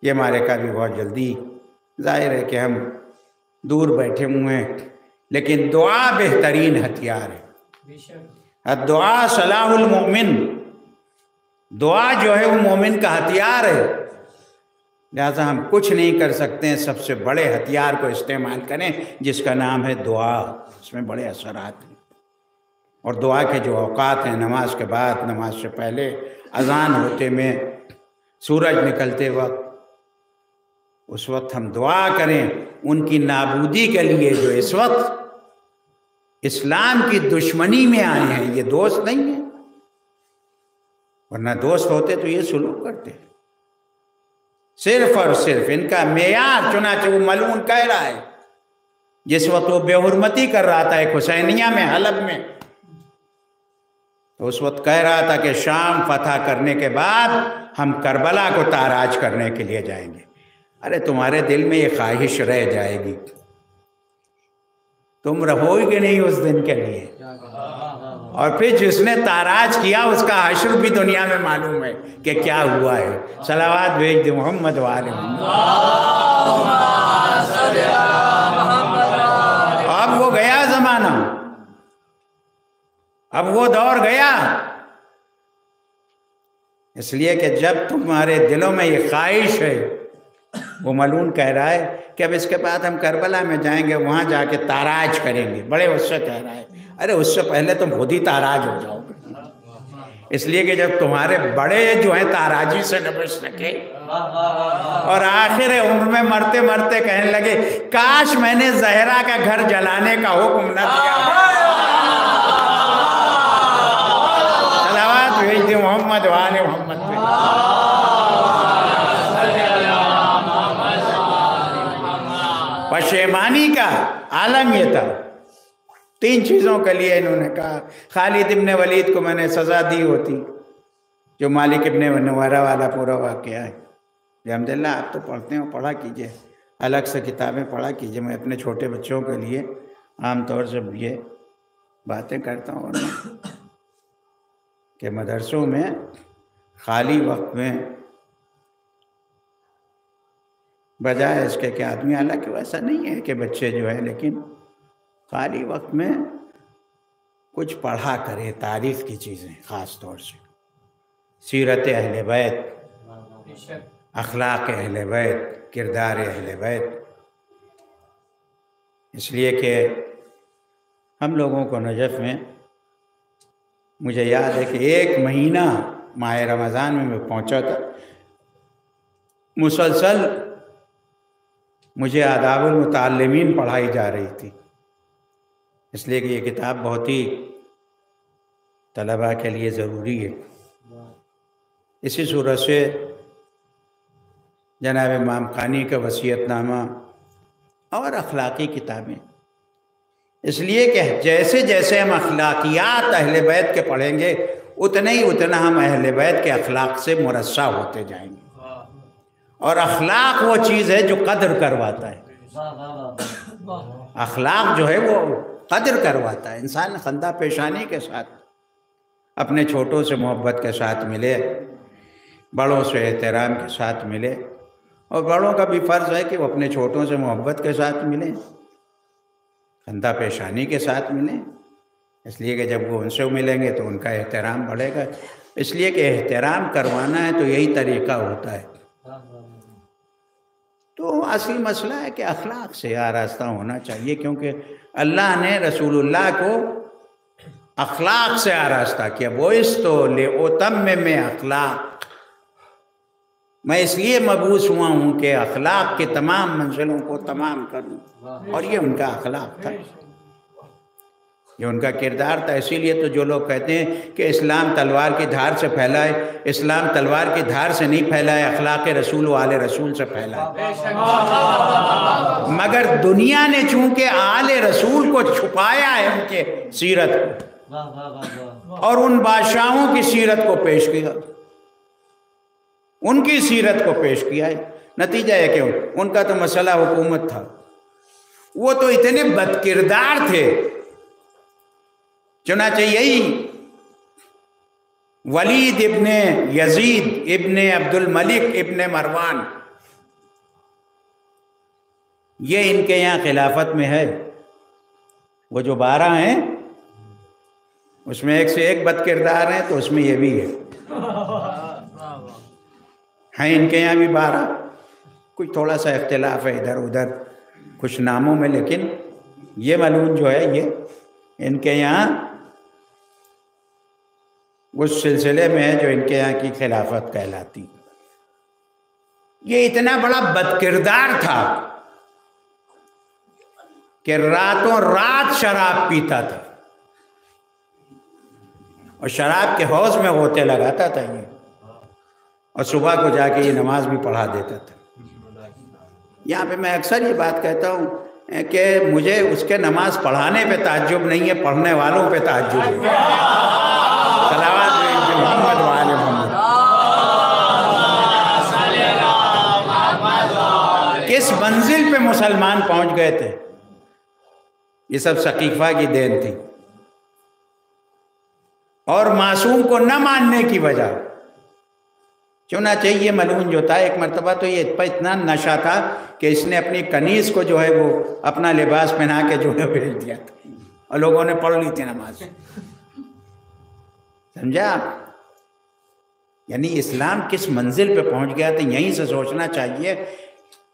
یہ معرکہ بھی بہت جلدی، ظاہر ہے کہ ہم دور بیٹھے ہوئے ہیں، لیکن دعا بہترین ہتھیار ہے۔ الدعا صلاح المؤمن، دعا جو ہے وہ مومن کا ہتھیار ہے، لہذا ہم کچھ نہیں کر سکتے ہیں، سب سے بڑے ہتھیار کو استعمال کریں جس کا نام ہے دعا، اس میں بڑے اثرات ہیں۔ اور دعا کے جو اوقات ہیں، نماز کے بعد، نماز سے پہلے، اذان ہوتے میں، سورج نکلتے وقت، اس وقت ہم دعا کریں ان کی نابودی کے لیے جو اس وقت اسلام کی دشمنی میں آئے ہیں۔ یہ دوست نہیں ہیں، ورنہ دوست ہوتے تو یہ سلوک کرتے، صرف اور صرف ان کا معیار، چنانچہ وہ ملعون کہہ رہا ہے جس وقت وہ بے حرمتی کر رہا تھا ایک حسینیہ میں، حلب میں، تو اس وقت کہہ رہا تھا کہ شام فتح کرنے کے بعد ہم کربلا کو تاراج کرنے کے لیے جائیں گے۔ ارے تمہارے دل میں یہ خواہش رہ جائے گی، تم رہو گے نہیں اس دن کے لیے، اور پھر جس نے تاراج کیا اس کا حشر بھی دنیا میں معلوم ہے کہ کیا ہوا ہے۔ صلوات بھیج دے محمد و آل محمد۔ اب وہ گیا زمانہ، اب وہ دور گیا، اس لیے کہ جب تمہارے دلوں میں یہ خواہش ہے، وہ ملعون کہہ رہا ہے کہ اب اس کے بعد ہم کربلا میں جائیں گے، وہاں جا کے تاراج کریں گے، بڑے اس سے کہہ رہا ہے۔ ارے اس سے پہلے تم خود ہی تاراج ہو جاؤ گے، اس لیے کہ جب تمہارے بڑے جو ہیں تاراجی سے نہ بچ سکے اور آخر عمر میں مرتے مرتے کہنے لگے کاش میں نے زہرا کا گھر جلانے کا حکم نہ دیا۔ صلوات بھیج دے محمد و آل محمد پہ۔ پشیمانی کا عالم یہ تھا، تین چیزوں کے لیے انہوں نے کہا۔ خالد ابن ولید کو میں نے سزا دی ہوتی، جو مالک ابن نویرہ والا پورا واقعہ ہے، الحمدللہ آپ تو پڑھتے ہیں، پڑھا کیجئے، الگ سے کتابیں پڑھا کیجئے۔ میں اپنے چھوٹے بچوں کے لیے عام طور سے یہ باتیں کرتا ہوں کہ مدرسوں میں خالی وقت میں بجائے اس کے کہ آدمی، حالانکہ ویسا نہیں ہے کہ بچے جو ہے، لیکن خالی وقت میں کچھ پڑھا کرے تاریخ کی چیزیں، خاص طور سے سیرت اہل بیت، اخلاق اہل بیت، کردار اہل بیت، اس لیے کہ ہم لوگوں کو نجف میں، مجھے یاد ہے کہ ایک مہینہ ماہ رمضان میں پہنچا تھا، مسلسل مجھے آداب المتعلمین پڑھائی جا رہی تھی، اس لیے کہ یہ کتاب بہت ہی طلباء کے لیے ضروری ہے۔ اسی صورت سے جناب امام خانی کا وصیت نامہ اور اخلاقی کتابیں، اس لیے کہ جیسے جیسے ہم اخلاقیات اہل بیت کے پڑھیں گے اتنا ہی اتنا ہم اہل بیت کے اخلاق سے مرصع ہوتے جائیں گے، اور اخلاق وہ چیز ہے جو قدر کرواتا ہے، اخلاق جو ہے وہ قدر کرواتا ہے۔ انسان خندہ پیشانی کے ساتھ اپنے چھوٹوں سے محبت کے ساتھ ملے، بڑوں سے احترام کے ساتھ ملے، اور بڑوں کا بھی فرض ہے کہ وہ اپنے چھوٹوں سے محبت کے ساتھ ملیں، خندہ پیشانی کے ساتھ ملیں، اس لیے کہ جب وہ ان سے ملیں گے تو ان کا احترام بڑھے گا۔ اس لیے کہ احترام کروانا ہے تو یہی طریقہ ہوتا ہے۔ تو اصلی مسئلہ ہے کہ اخلاق سے آراستہ ہونا چاہیے، کیونکہ اللہ نے رسول اللہ کو اخلاق سے آراستہ کیا۔ بُعِثْتُ لِأُتَمِّمَ اخلاق، میں اس لیے مبعوث ہوا ہوں کہ اخلاق کے تمام منزلوں کو تمام کروں، اور یہ ان کا اخلاق تھا۔ یہ ان کا کردار تھا. اسی لیے تو جو لوگ کہتے ہیں کہ اسلام تلوار کی دھار سے پھیلا ہے، اسلام تلوار کی دھار سے نہیں پھیلا ہے، اخلاق رسول و آل رسول سے پھیلا ہے. مگر دنیا نے چونکہ آل رسول کو چھپایا ہے، ان کے سیرت کو، اور ان بادشاہوں کی سیرت کو پیش کیا، ان کی سیرت کو پیش کیا ہے. نتیجہ ہے کہ ان کا تو مسئلہ حکومت تھا. وہ تو اتنے بد کردار تھے، چنانچہ یہی ولید ابن یزید ابن عبد الملک ابن مروان، یہ ان کے یہاں خلافت میں ہے. وہ جو 12 ہیں اس میں ایک سے ایک بد کردار ہیں، تو اس میں یہ بھی ہے. ہیں ان کے یہاں بھی 12، کچھ تھوڑا سا اختلاف ہے ادھر ادھر کچھ ناموں میں، لیکن یہ ملعون جو ہے یہ ان کے یہاں اس سلسلے میں ہے جو ان کے یہاں کی خلافت کہلاتی. یہ اتنا بڑا بد کردار تھا کہ راتوں رات شراب پیتا تھا، اور شراب کے حوض میں غوطے لگاتا تھا یہ، اور صبح کو جا کے یہ نماز بھی پڑھا دیتا تھا. یہاں پہ میں اکثر یہ بات کہتا ہوں کہ مجھے اس کے نماز پڑھانے پہ تعجب نہیں ہے، پڑھنے والوں پہ تعجب ہے. صلوات محمد وآل محمد. کس منزل پہ مسلمان پہنچ گئے تھے، یہ سب ثقیفہ کی دین تھی. اور معصوم کو نہ ماننے کی وجہ، چنانچہ یہ ملعون جو تھا، ایک مرتبہ تو یہ اتنا نشہ تھا کہ اس نے اپنی کنیز کو جو ہے وہ اپنا لباس پہنا کے جو ہے بھیج دیا تھا، اور لوگوں نے پڑھ لی تھی نماز. سمجھا؟ یعنی اسلام کس منزل پہ پہنچ گیا تھا. یہیں سے سوچنا چاہیے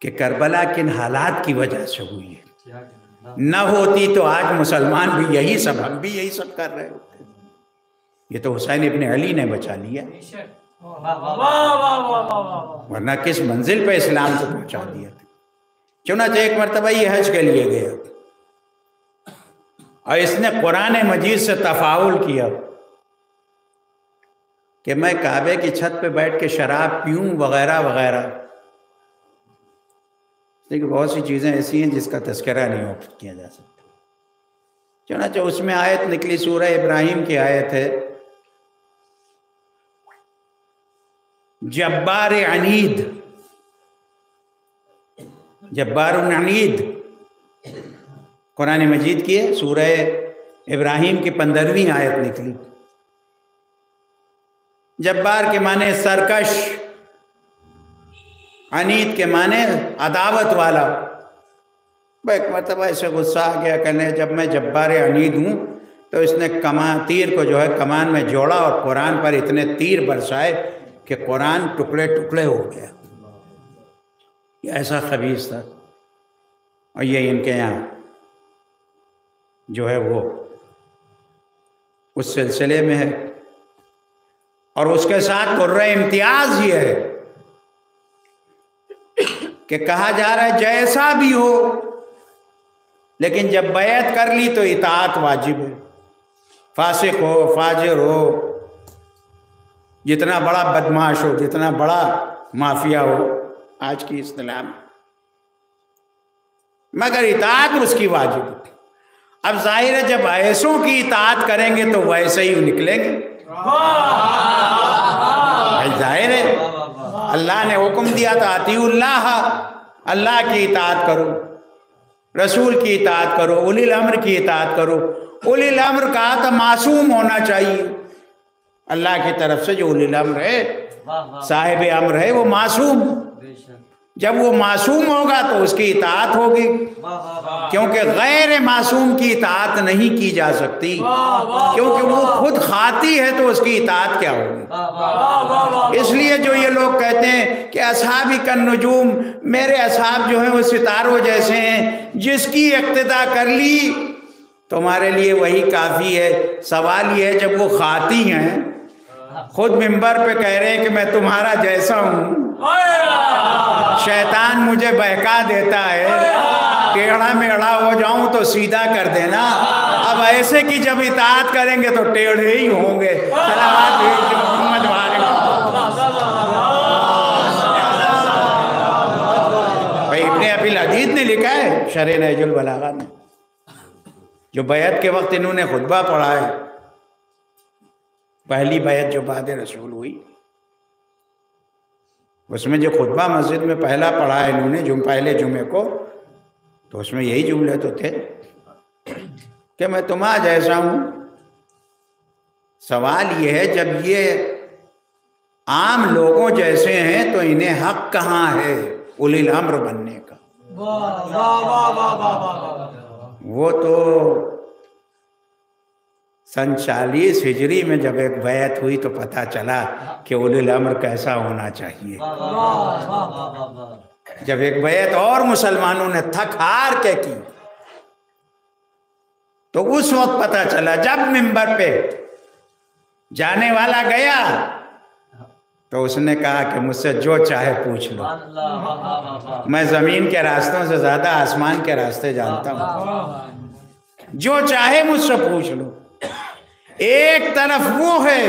کہ کربلا کن حالات کی وجہ سے ہوئی ہے. نہ ہوتی تو آج مسلمان بھی یہی سب، ہم بھی یہی سب کر رہے ہوتے. یہ تو حسین ابن علی نے بچا لیا، ورنہ کس منزل پہ اسلام کو پہنچا دیا تھا. چنانچہ ایک مرتبہ یہ حج کے لیے گیا، اور اس نے قرآن مجید سے تفاعل کیا کہ میں کعبے کی چھت پہ بیٹھ کے شراب پیوں وغیرہ وغیرہ. لیکن بہت سی چیزیں ایسی ہیں جس کا تذکرہ نہیں کیا جا سکتا. چنانچہ اس میں آیت نکلی، سورہ ابراہیم کی آیت ہے، جبار عنید، جبار عنید قرآن مجید کی ہے، سورہ ابراہیم کی 15ویں آیت نکلی. جبار کے معنی سرکش، عنید کے معنی عداوت والا. ایک مرتبہ اسے غصہ آ گیا، کہنے جب میں جبار عنید ہوں، تو اس نے تیر کو جو ہے کمان میں جوڑا اور قرآن پر اتنے تیر برسائے کہ قرآن ٹکڑے ٹکڑے ہو گیا. یہ ایسا خبیث تھا. اور یہ ان کے یہاں جو ہے وہ اس سلسلے میں ہے. اور اس کے ساتھ قرہ امتیاز یہ ہے کہ کہا جا رہا ہے جیسا بھی ہو، لیکن جب بیعت کر لی تو اطاعت واجب ہے. فاسق ہو، فاجر ہو، جتنا بڑا بدماش ہو، جتنا بڑا مافیا ہو آج کی اصطلاح میں، مگر اطاعت اس کی واجب ہے. اب ظاہر ہے جب ایسوں کی اطاعت کریں گے تو ویسے ہی نکلیں گے. ظاہر ہے اللہ نے حکم دیا تھا اطیعوا اللہ، اللہ کی اطاعت کرو، رسول کی اطاعت کرو، اولی الامر کی اطاعت کرو. اولی الامر کہا تھا معصوم ہونا چاہیے. اللہ کی طرف سے جو اولی الامر ہے، صاحب امر ہے، وہ معصوم. جب وہ معصوم ہوگا تو اس کی اطاعت ہوگی، کیونکہ غیر معصوم کی اطاعت نہیں کی جا سکتی، کیونکہ وہ خود خاطی ہے تو اس کی اطاعت کیا ہوگی. اس لیے جو یہ لوگ کہتے ہیں کہ اصحابی کالنجوم، میرے اصحاب جو ہیں وہ ستاروں جیسے ہیں، جس کی اقتداء کر لی تمہارے لیے وہی کافی ہے. سوال یہ ہے جب وہ خاطی ہیں، خود منبر پہ کہہ رہے ہیں کہ میں تمہارا جیسا ہوں، شیطان مجھے بہکا دیتا ہے، ٹیڑھا میڑھا ہو جاؤں تو سیدھا کر دینا. اب اب ایسے کی جب اطاعت کریں گے تو ٹیڑھے ہی ہوں گے. صلوات بھیجو محمد والے. بھائی ابن ابی العدید نے لکھا ہے شرح نہج البلاغہ میں، جو بیعت کے وقت انہوں نے خطبہ پڑھا ہے، پہلی بیعت جو بعد رسول ہوئی، اس میں جو خطبہ مسجد میں پہلا پڑھا ہے انہوں نے پہلے جمعے کو، تو اس میں یہی جملے تو تھے کہ میں تمہارا جیسا ہوں. سوال یہ ہے جب یہ عام لوگوں جیسے ہیں تو انہیں حق کہاں ہے اولی الامر بننے کا؟ وہ تو سن 40 ہجری میں جب ایک بیعت ہوئی تو پتہ چلا کہ اولی الامر کیسا ہونا چاہیے. جب ایک بیعت اور مسلمانوں نے تھک ہار کے کی تو اس وقت پتہ چلا، جب منبر پہ جانے والا گیا تو اس نے کہا کہ مجھ سے جو چاہے پوچھ لو، میں زمین کے راستوں سے زیادہ آسمان کے راستے جانتا ہوں، جو چاہے مجھ سے پوچھ لو. ایک طرف وہ ہے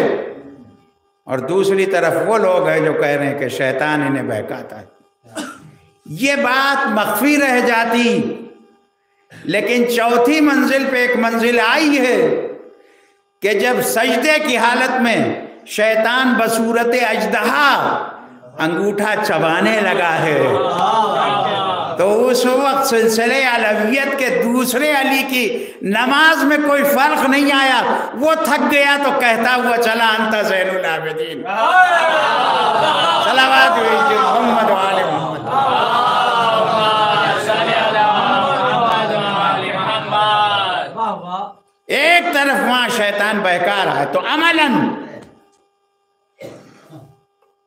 اور دوسری طرف وہ لوگ ہیں جو کہہ رہے ہیں کہ شیطان انہیں بہکاتا ہے. یہ بات مخفی رہ جاتی، لیکن چوتھی منزل پہ ایک منزل آئی ہے کہ جب سجدے کی حالت میں شیطان بصورت اژدہا انگوٹھا چبانے لگا ہے، تو اس وقت سلسلہ علویت کے دوسرے علی کی نماز میں کوئی فرق نہیں آیا. وہ تھک گیا تو کہتا ہوا چلا انت زین العابدین. صلوات محمد وآل محمد. ایک طرف وہاں شیطان بہکا رہا ہے تو عملاً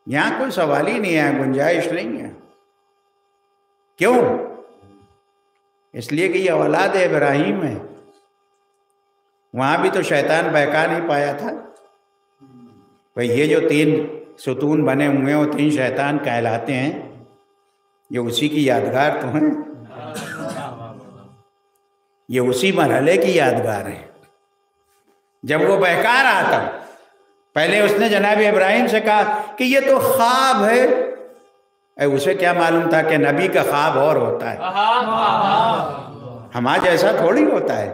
یہاں کوئی سوال ہی نہیں ہے، گنجائش نہیں ہے. کیوں؟ اس لیے کہ یہ اولاد ابراہیم ہے. وہاں بھی تو شیطان بہکا نہیں پایا تھا. بھئی یہ جو 3 ستون بنے ہوئے ہیں وہ 3 شیطان کہلاتے ہیں، یہ اسی کی یادگار تو ہیں، یہ اسی مرحلے کی یادگار ہے. جب وہ بہکا رہا تھا پہلے اس نے جناب ابراہیم سے کہا کہ یہ تو خواب ہے. اسے کیا معلوم تھا کہ نبی کا خواب اور ہوتا ہے، ہمارا جیسا تھوڑی ہوتا ہے.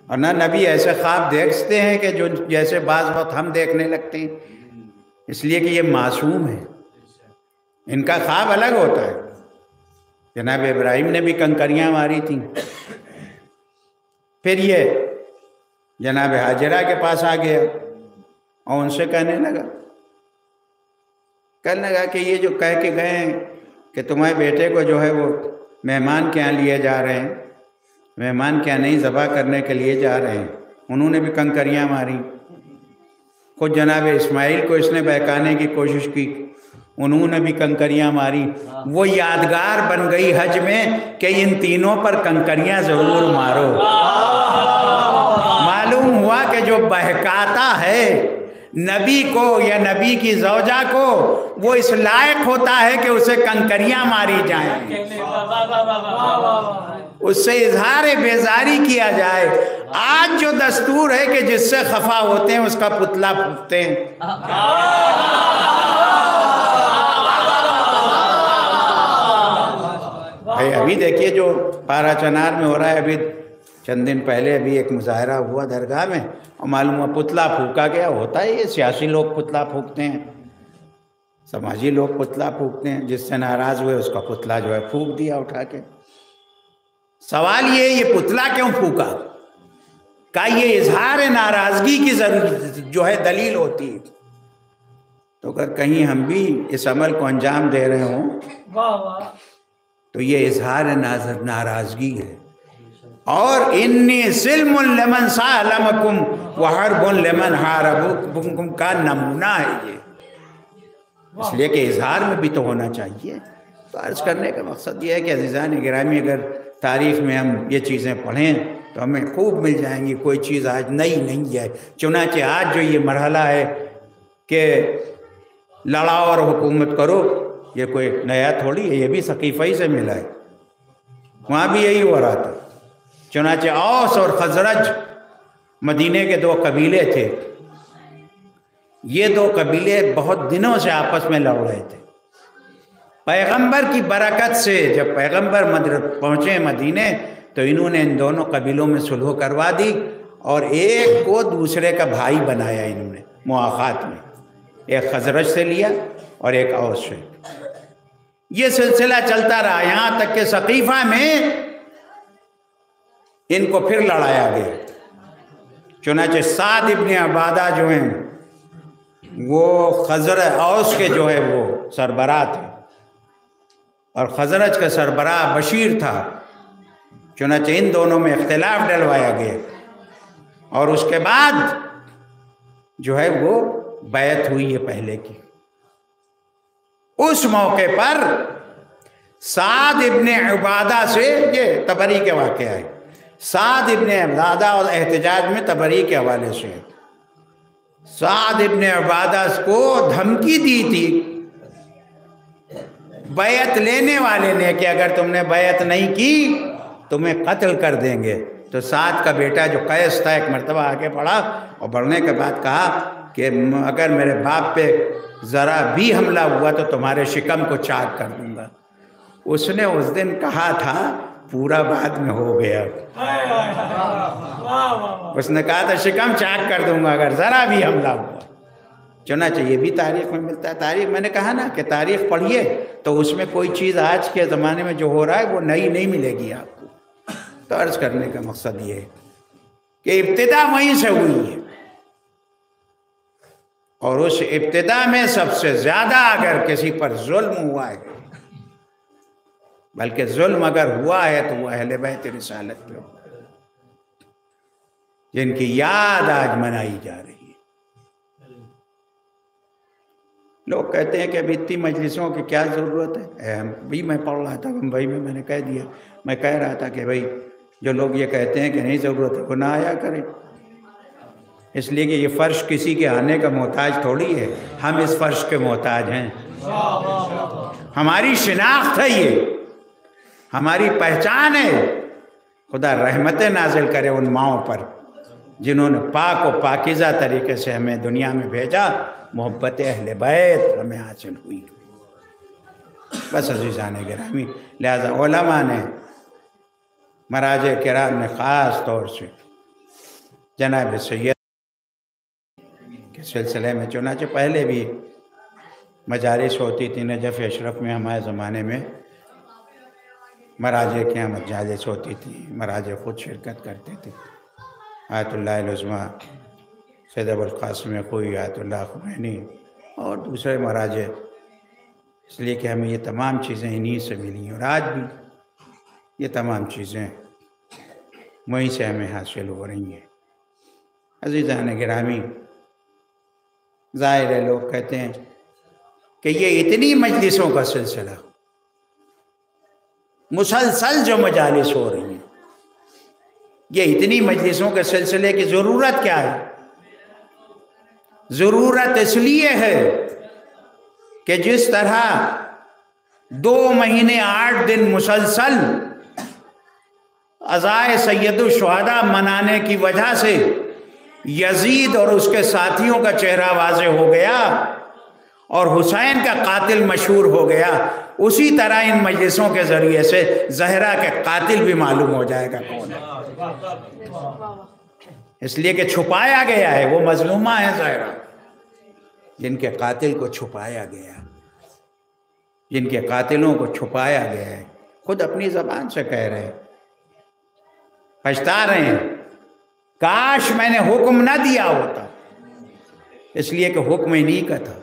اور نہ نبی ایسے خواب دیکھتے ہیں کہ جو جیسے بعض وقت ہم دیکھنے لگتے ہیں، اس لیے کہ یہ معصوم ہے، ان کا خواب الگ ہوتا ہے. جناب ابراہیم نے بھی کنکریاں ماری تھیں. پھر یہ جناب حاجرہ کے پاس آ گیا اور ان سے کہنے لگا کہ یہ جو کہہ کے گئے ہیں کہ تمہارے بیٹے کو جو ہے وہ مہمان کے یہاں لیے جا رہے ہیں، مہمان کے یہاں نہیں ذبح کرنے کے لیے جا رہے ہیں، انہوں نے بھی کنکریاں ماری. خود جناب اسماعیل کو اس نے بہکانے کی کوشش کی، انہوں نے بھی کنکریاں ماری. وہ یادگار بن گئی حج میں کہ ان تینوں پر کنکریاں ضرور مارو. معلوم ہوا کہ جو بہکاتا ہے نبی کو یا نبی کی زوجہ کو، وہ اس لائق ہوتا ہے کہ اسے کنکریاں ماری جائیں، اس سے اظہار بیزاری کیا جائے. آج جو دستور ہے کہ جس سے خفا ہوتے ہیں اس کا پتلا پھونکتے ہیں. بھائی ابھی دیکھیے جو پارا چنار میں ہو رہا ہے، ابھی چند دن پہلے ابھی ایک مظاہرہ ہوا درگاہ میں اور معلوم ہوا پتلا پھونکا گیا. ہوتا ہے یہ سیاسی لوگ پتلا پھونکتے ہیں، سماجی لوگ پتلا پھونکتے ہیں، جس سے ناراض ہوئے اس کا پتلا جو ہے پھونک دیا اٹھا کے. سوال یہ پتلا کیوں پھونکا؟ کہ یہ اظہار ناراضگی کی جو ہے دلیل ہوتی ہے. تو اگر کہیں ہم بھی اس عمل کو انجام دے رہے ہوں تو یہ اظہار ناراضگی ہے. اور انی سلم لمن سالمکم وحرب لمن حاربکم کا نمونہ ہے یہ، اس لیے کہ اظہار میں بھی تو ہونا چاہیے. تو عرض کرنے کا مقصد یہ ہے کہ عزیزان گرامی اگر تاریخ میں ہم یہ چیزیں پڑھیں تو ہمیں خوب مل جائیں گی. کوئی چیز آج نئی نہیں ہے. چنانچہ آج جو یہ مرحلہ ہے کہ لڑاؤ اور حکومت کرو، یہ کوئی نیا تھوڑی ہے، یہ بھی ثقیفہ ہی سے ملا ہے. وہاں بھی یہی ہو رہا تھا. چنانچہ اوس اور خزرج مدینے کے دو قبیلے تھے، یہ دو قبیلے بہت دنوں سے آپس میں لڑ رہے تھے۔ پیغمبر کی برکت سے جب پیغمبر پہنچے مدینے تو انہوں نے ان دونوں قبیلوں میں صلح کروا دی اور ایک کو دوسرے کا بھائی بنایا انہوں نے مواخات میں، ایک خزرج سے لیا اور ایک اوس سے۔ یہ سلسلہ چلتا رہا یہاں تک کہ ثقیفہ میں ان کو پھر لڑایا گیا۔ چنانچہ سعد ابن عبادہ جو ہیں وہ اوس کے جو ہے وہ سربراہ تھے اور خزرج کا سربراہ بشیر تھا۔ چنانچہ ان دونوں میں اختلاف ڈلوایا گیا اور اس کے بعد جو ہے وہ بیعت ہوئی ہے پہلے کی۔ اس موقع پر سعد ابن عبادہ سے، یہ طبری کے واقعہ ہے، سعد ابن عبادہ اور احتجاج میں طبری کے حوالے سے، سعد ابن عبادہ کو دھمکی دی تھی بیعت لینے والے نے کہ اگر تم نے بیعت نہیں کی تمہیں قتل کر دیں گے۔ تو سعد کا بیٹا جو قیس تھا ایک مرتبہ آگے بڑھا اور بڑھنے کے بعد کہا کہ اگر میرے باپ پہ ذرا بھی حملہ ہوا تو تمہارے شکم کو چاک کر دوں گا۔ اس نے اس دن کہا تھا، پورا بعد میں ہو گیا۔ اس نے کہا تھا شکم چاک کر دوں گا اگر ذرا بھی حملہ ہوا۔ چنانچہ یہ بھی تاریخ میں ملتا ہے۔ تاریخ میں نے کہا نا کہ تاریخ پڑھیے تو اس میں کوئی چیز آج کے زمانے میں جو ہو رہا ہے وہ نئی نہیں ملے گی آپ کو۔ تو عرض کرنے کا مقصد یہ ہے کہ ابتدا وہیں سے ہوئی ہے اور اس ابتدا میں سب سے زیادہ اگر کسی پر ظلم ہوا ہے، بلکہ ظلم اگر ہوا ہے تو وہ اہل بیت رسالت پہ ہوا، جن کی یاد آج منائی جا رہی ہے۔ لوگ کہتے ہیں کہ اب اتنی مجلسوں کی کیا ضرورت ہے؟ بھی میں پڑھ رہا تھا بمبئی میں نے کہہ دیا، میں کہہ رہا تھا کہ بھائی جو لوگ یہ کہتے ہیں کہ نہیں ضرورت ہے وہ نہ آیا کریں، اس لیے کہ یہ فرش کسی کے آنے کا محتاج تھوڑی ہے، ہم اس فرش کے محتاج ہیں۔ ہماری شناخت ہے، یہ ہماری پہچان ہے۔ خدا رحمتیں نازل کرے ان ماؤں پر جنہوں نے پاک و پاکیزہ طریقے سے ہمیں دنیا میں بھیجا، محبت اہل بیت ہمیں حاصل ہوئی۔ بس عزیزان گرامی، لہذا علماء نے مراجع کرام نے خاص طور سے جناب سید کے سلسلے میں، چنانچہ پہلے بھی مجالس ہوتی تھی، نجف اشرف میں ہمارے زمانے میں مراجع کے یہاں مجالس ہوتی تھی، مراجع خود شرکت کرتے تھے، آیت اللہ العظمیٰ سید ابوالقاسم خوئی، آیت اللہ خمینی اور دوسرے مراجع، اس لیے کہ ہمیں یہ تمام چیزیں انہی سے ملی اور آج بھی یہ تمام چیزیں وہیں سے ہمیں حاصل ہو رہی ہیں۔ عزیزان گرامی، ظاہر ہے لوگ کہتے ہیں کہ یہ اتنی مجلسوں کا سلسلہ، مسلسل جو مجالس ہو رہی ہیں، یہ اتنی مجلسوں کے سلسلے کی ضرورت کیا ہے؟ ضرورت اس لیے ہے کہ جس طرح 2 مہینے 8 دن مسلسل عزائے سید الشہداء منانے کی وجہ سے یزید اور اس کے ساتھیوں کا چہرہ واضح ہو گیا اور حسین کا قاتل مشہور ہو گیا، اسی طرح ان مجلسوں کے ذریعے سے زہرا کے قاتل بھی معلوم ہو جائے گا کون ہے۔ اس لیے کہ چھپایا گیا ہے، وہ مظلومہ ہے زہرا، جن کے قاتل کو چھپایا گیا، جن کے قاتلوں کو چھپایا گیا ہے، خود اپنی زبان سے کہہ رہے ہیں، پچھتا رہے ہیں، کاش میں نے حکم نہ دیا ہوتا، اس لیے کہ حکم انہی کا تھا۔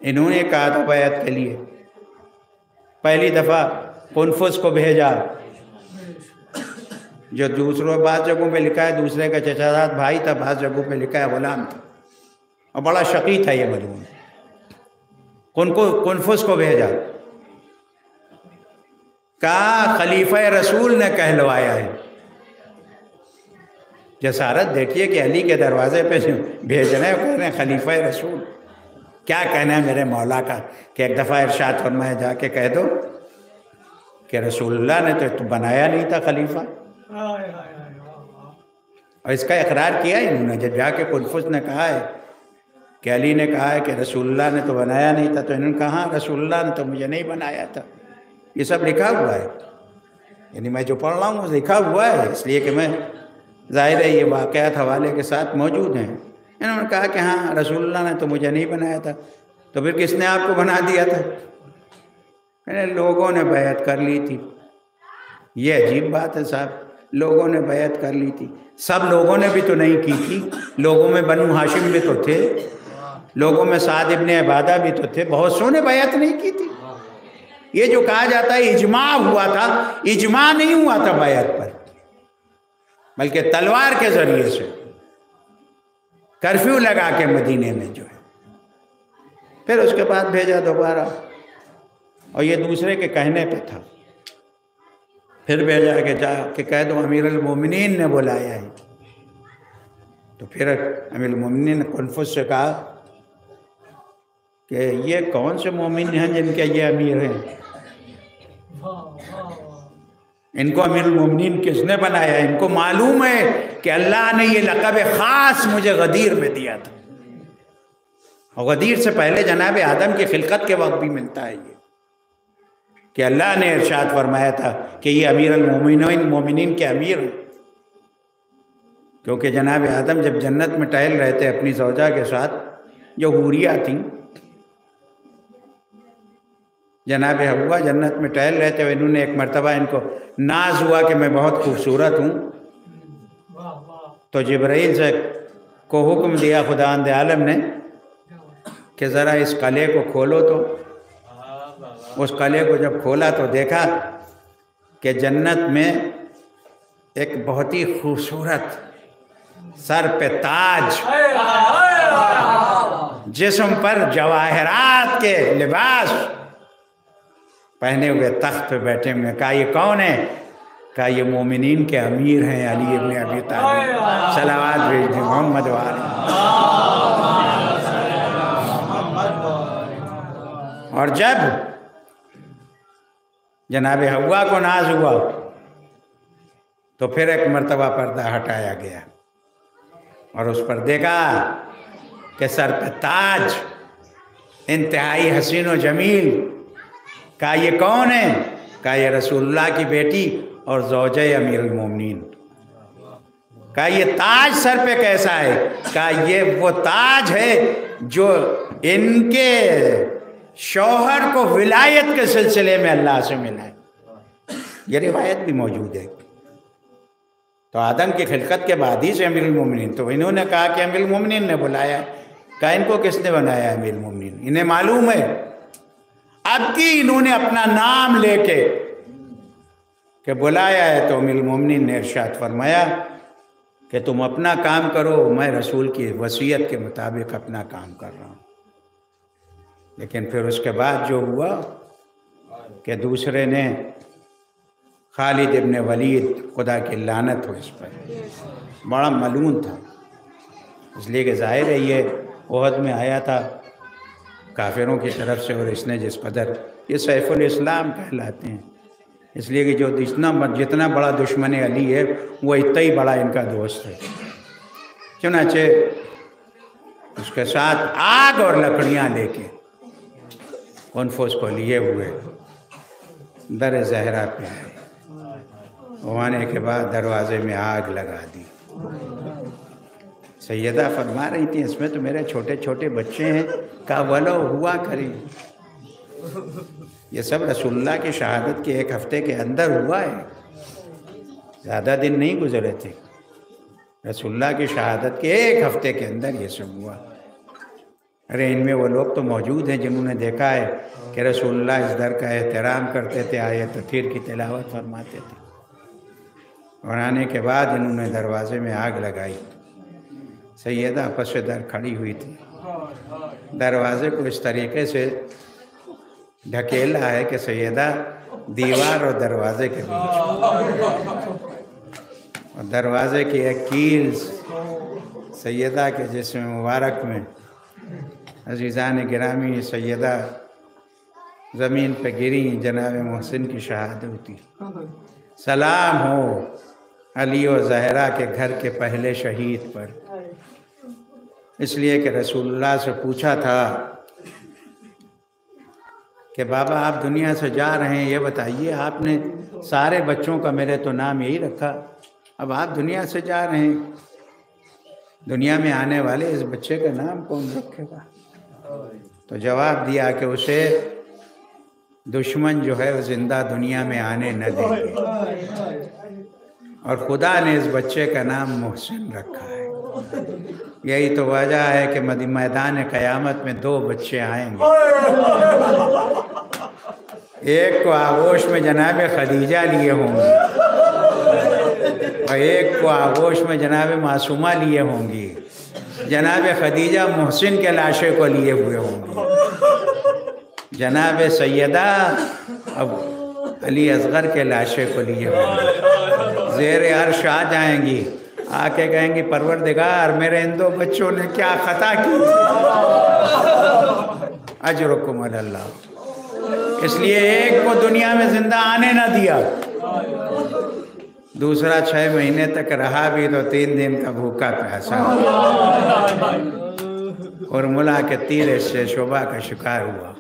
انہوں نے کہا تھا بیعت کے لیے، پہلی دفعہ قنفذ کو بھیجا، جو دوسروں بعض جگہوں پہ لکھا ہے دوسرے کا چچا زاد بھائی تھا، بعض جگہوں پہ لکھا ہے غلام تھا اور بڑا شقی تھا یہ مجنون۔ قنفذ کو بھیجا، کہا خلیفہ رسول نے کہلوایا ہے۔ جسارت دیکھیے کہ علی کے دروازے پہ بھیج رہے ہیں، کہہ رہے ہیں خلیفہ رسول، کیا کہنا ہے میرے مولا کا کہ ایک دفعہ ارشاد فرمایا جا کے کہہ دو کہ رسول اللہ نے تو بنایا نہیں تھا خلیفہ، اور اس کا اقرار کیا انہوں نے، جب جا کے کنفس نے کہا ہے کہ علی نے کہا ہے کہ رسول اللہ نے تو بنایا نہیں تھا، تو انہوں نے کہا رسول اللہ نے تو مجھے نہیں بنایا تھا، یہ سب لکھا ہوا ہے، یعنی میں جو پڑھ رہا ہوں لکھا ہوا ہے، اس لیے کہ میں ظاہر ہے یہ واقعات حوالے کے ساتھ موجود ہیں۔ انہوں نے کہا کہ ہاں رسول اللہ نے تو مجھے نہیں بنایا تھا، تو پھر کس نے آپ کو بنا دیا تھا؟ لوگوں نے بیعت کر لی تھی۔ یہ عجیب بات ہے صاحب، لوگوں نے بیعت کر لی تھی، سب لوگوں نے بھی تو نہیں کی تھی، لوگوں میں بنو ہاشم بھی تو تھے، لوگوں میں سعد ابن عبادہ بھی تو تھے، بہت سو نے بیعت نہیں کی تھی۔ یہ جو کہا جاتا ہے اجماع ہوا تھا، اجماع نہیں ہوا تھا بیعت پر، بلکہ تلوار کے ذریعے سے کرفیو لگا کے مدینے میں جو ہے، پھر اس کے بعد بھیجا دوبارہ، اور یہ دوسرے کے کہنے پہ تھا، پھر بھیجا کہ جا کہ کہہ دو امیر المومنین نے بلایا ہے۔ تو پھر امیر المومنین نے کنفس سے کہا کہ یہ کون سے مومن ہیں جن کے یہ امیر ہیں؟ ان کو امیر المومنین کس نے بنایا؟ ان کو معلوم ہے کہ اللہ نے یہ لقب خاص مجھے غدیر میں دیا تھا، اور غدیر سے پہلے جناب آدم کی خلقت کے وقت بھی ملتا ہے یہ، کہ اللہ نے ارشاد فرمایا تھا کہ یہ امیر المومنین مومنین کے امیر ہیں، کیونکہ جناب آدم جب جنت میں ٹہل رہے تھے اپنی زوجہ کے ساتھ، جو حوریہ تھیں، جناب حوا جنت میں ٹہل رہے تھے، انہوں نے ایک مرتبہ ان کو ناز ہوا کہ میں بہت خوبصورت ہوں، تو جبرائیل سے کو حکم دیا خداوند عالم نے کہ ذرا اس قلعے کو کھولو، تو اس قلعے کو جب کھولا تو دیکھا کہ جنت میں ایک بہت ہی خوبصورت سر پہ تاج، جسم پر جواہرات کے لباس پہنے ہوئے تخت پہ بیٹھے ہوئے۔ کہا یہ کون ہے؟ کہا یہ مومنین کے امیر ہیں علی ابن ابی طالب، صلوات بھیج دیں محمد وآلہ۔ اور جب جناب حوا کو ناز ہوا تو پھر ایک مرتبہ پردہ ہٹایا گیا، اور اس پر دیکھا کہ سر پہ تاج، انتہائی حسین و جمیل۔ کہا یہ کون ہے؟ کہا یہ رسول اللہ کی بیٹی اور زوجہ امیر المومنین۔ کہا یہ تاج سر پہ کیسا ہے؟ کہا یہ وہ تاج ہے جو ان کے شوہر کو ولایت کے سلسلے میں اللہ سے ملا ہے۔ یہ روایت بھی موجود ہے۔ تو آدم کی خلقت کے بعد ہی سے امیر المومنین، تو انہوں نے کہا کہ امیر المومنین نے بلایا۔ کہا ان کو کس نے بنایا امیر المومنین؟ انہیں معلوم ہے۔ اب کی انہوں نے اپنا نام لے کے کہ بلایا ہے، تو امیر المومنین نے ارشاد فرمایا کہ تم اپنا کام کرو، میں رسول کی وصیت کے مطابق اپنا کام کر رہا ہوں۔ لیکن پھر اس کے بعد جو ہوا کہ دوسرے نے، خالد ابن ولید، خدا کی لعنت ہو اس پر، بڑا ملعون تھا، اس لیے کہ ظاہر ہے یہ احد میں آیا تھا کافروں کی طرف سے، اور اس نے جس قدر، یہ سیف الاسلام کہلاتے ہیں، اس لیے کہ جو جتنا بڑا دشمن علی ہے وہ اتنا ہی بڑا ان کا دوست ہے۔ چنانچہ اس کے ساتھ آگ اور لکڑیاں لے کے کنفس کو لیے ہوئے در زہرا پہ آئے، آنے کے بعد دروازے میں آگ لگا دی۔ سیدہ فرما رہی تھی اس میں تو میرے چھوٹے چھوٹے بچے ہیں، کہا ولو ہوا کریں۔ یہ سب رسول اللہ کی شہادت کے ایک ہفتے کے اندر ہوا ہے، زیادہ دن نہیں گزرے تھے، رسول اللہ کی شہادت کے ایک ہفتے کے اندر یہ سب ہوا۔ ارے ان میں وہ لوگ تو موجود ہیں جنہوں نے دیکھا ہے کہ رسول اللہ اس در کا احترام کرتے تھے، آیت تطہیر کی تلاوت فرماتے تھے، اور آنے کے بعد انہوں نے دروازے میں آگ لگائی۔ سیدہ پس در کھڑی ہوئی تھی، دروازے کو اس طریقے سے ڈھکیلا ہے کہ سیدہ دیوار اور دروازے کے بیچ، اور دروازے کی ایک کیل سیدہ کے جسم مبارک میں، عزیزان گرامی، سیدہ زمین پہ گری، جناب محسن کی شہادت ہوتی۔ سلام ہو علی و زہرا کے گھر کے پہلے شہید پر، اس لیے کہ رسول اللہ سے پوچھا تھا کہ بابا آپ دنیا سے جا رہے ہیں، یہ بتائیے آپ نے سارے بچوں کا میرے تو نام یہی رکھا، اب آپ دنیا سے جا رہے ہیں، دنیا میں آنے والے اس بچے کا نام کون رکھے گا؟ تو جواب دیا کہ اسے دشمن جو ہے وہ زندہ دنیا میں آنے نہ دیں گے، اور خدا نے اس بچے کا نام محسن رکھا ہے۔ یہی تو وجہ ہے کہ میدان قیامت میں 2 بچے آئیں گے، ایک کو آغوش میں جناب خدیجہ لیے ہوں گے اور ایک کو آغوش میں جناب معصومہ لیے ہوں گی، جناب خدیجہ محسن کے لاشے کو لیے ہوئے ہوں گے، جناب سیدہ اب علی اصغر کے لاشے کو لیے ہوں گے، زیر عرش آ جائیں گی، آ کے کہیں گی پروردگار میرے ان 2 بچوں نے کیا خطا کی، اجرکم علی اللہ۔ اس لیے ایک کو دنیا میں زندہ آنے نہ دیا، دوسرا 6 مہینے تک رہا بھی تو 3 دن کا بھوکا پیاسا اور ملا کے تیر سے شعبہ کا شکار ہوا۔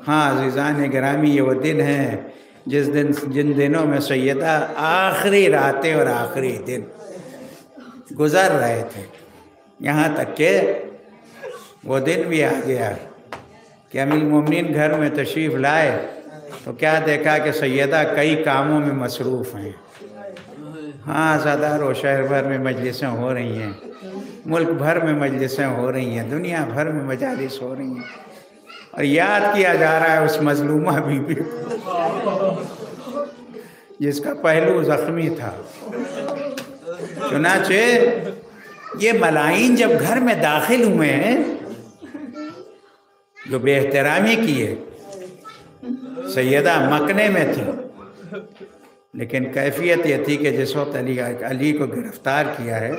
ہاں عزیزان گرامی، یہ وہ دن ہیں جن دنوں میں سیدہ آخری راتیں اور آخری دن گزر رہے تھے، یہاں تک کہ وہ دن بھی آ گیا کہ امیر المومنین گھر میں تشریف لائے تو کیا دیکھا کہ سیدہ کئی کاموں میں مصروف ہیں۔ ہاں صدر و شہر بھر میں مجلسیں ہو رہی ہیں، ملک بھر میں مجلسیں ہو رہی ہیں، دنیا بھر میں مجالس ہو رہی ہیں، اور یاد کیا جا رہا ہے اس مظلومہ بی بی جس کا پہلو زخمی تھا۔ چنانچہ یہ ملائین جب گھر میں داخل ہوئے ہیں جو بے احترامی کی ہے، سیدہ مکنے میں تھی، لیکن کیفیت یہ تھی کہ جس وقت علی کو گرفتار کیا ہے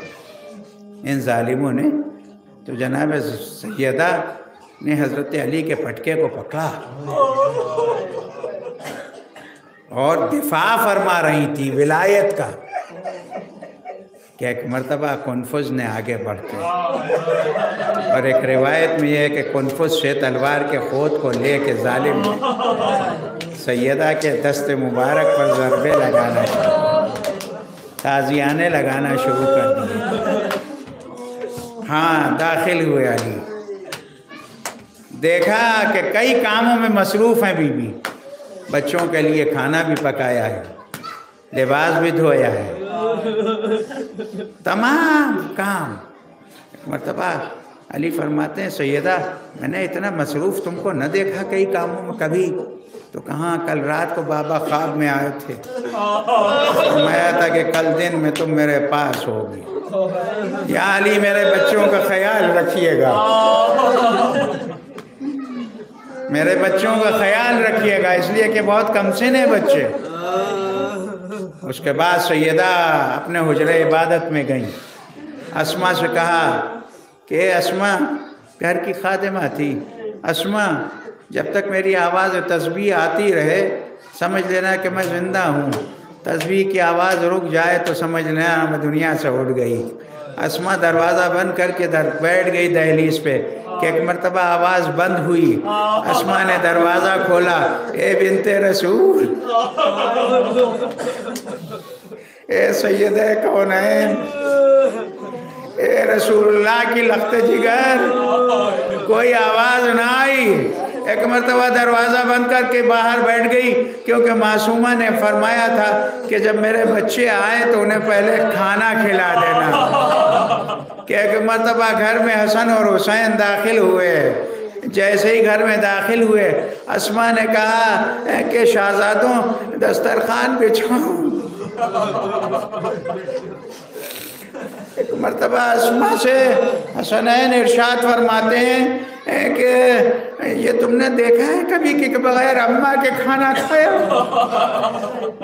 ان ظالموں نے، تو جناب سیدہ نے حضرت علی کے پٹکے کو پکڑا اور دفاع فرما رہی تھی ولایت کا، کہ ایک مرتبہ کنفذ نے آگے بڑھ کے، اور ایک روایت میں یہ ہے کہ کنفذ سے تلوار کے خود کو لے کے ظالم نے سیدہ کے دست مبارک پر ضربے لگانا شروع، تازیانے لگانا شروع کر دیے۔ ہاں داخل ہوئے علی، دیکھا کہ کئی کاموں میں مصروف ہیں بی بی، بچوں کے لیے کھانا بھی پکایا ہے، لباس بھی دھویا ہے، تمام کام۔ مرتبہ علی فرماتے ہیں سیدہ میں نے اتنا مصروف تم کو نہ دیکھا کئی کاموں میں کبھی، تو کہاں کل رات کو بابا خواب میں آئے تھے، فرمایا تھا کہ کل دن میں تم میرے پاس ہوگی، یا علی میرے بچوں کا خیال رکھیے گا، میرے بچوں کا خیال رکھیے گا، اس لیے کہ بہت کم سن ہیں بچے۔ اس کے بعد سیدہ اپنے حجرہ عبادت میں گئیں، اسما سے کہا کہ اسما گھر کی خادمہ تھی، اسما جب تک میری آواز تسبیح آتی رہے سمجھ لینا کہ میں زندہ ہوں، تسبیح کی آواز رک جائے تو سمجھ لینا میں دنیا سے اٹھ گئی۔ اسما دروازہ بند کر کے بیٹھ گئی دہلیز پہ کہ ایک مرتبہ آواز بند ہوئی، اسما نے دروازہ کھولا، اے بنت رسول، اے سیدہ کونین، اے رسول اللہ کی لخت جگر، کوئی آواز نہ آئی۔ ایک مرتبہ دروازہ بند کر کے باہر بیٹھ گئی، کیونکہ معصومہ نے فرمایا تھا کہ جب میرے بچے آئے تو انہیں پہلے کھانا کھلا دینا۔ کہ ایک مرتبہ گھر میں حسن اور حسین داخل ہوئے، جیسے ہی گھر میں داخل ہوئے اسما نے کہا کہ شہزادوں دسترخوان بچھاؤ۔ ایک مرتبہ اسما سے حسنین ارشاد فرماتے ہیں کہ یہ تم نے دیکھا ہے کبھی کہ بغیر اماں کے کھانا کھایا؟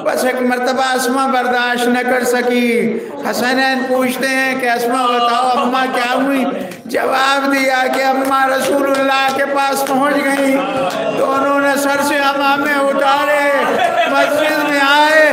بس ایک مرتبہ اسما برداشت نہ کر سکی، حسنین پوچھتے ہیں کہ اسما بتاؤ اماں کیا ہوئی؟ جواب دیا کہ اماں رسول اللہ کے پاس پہنچ گئی، دونوں نے سر سے امامے اتارے، مسجد میں آئے،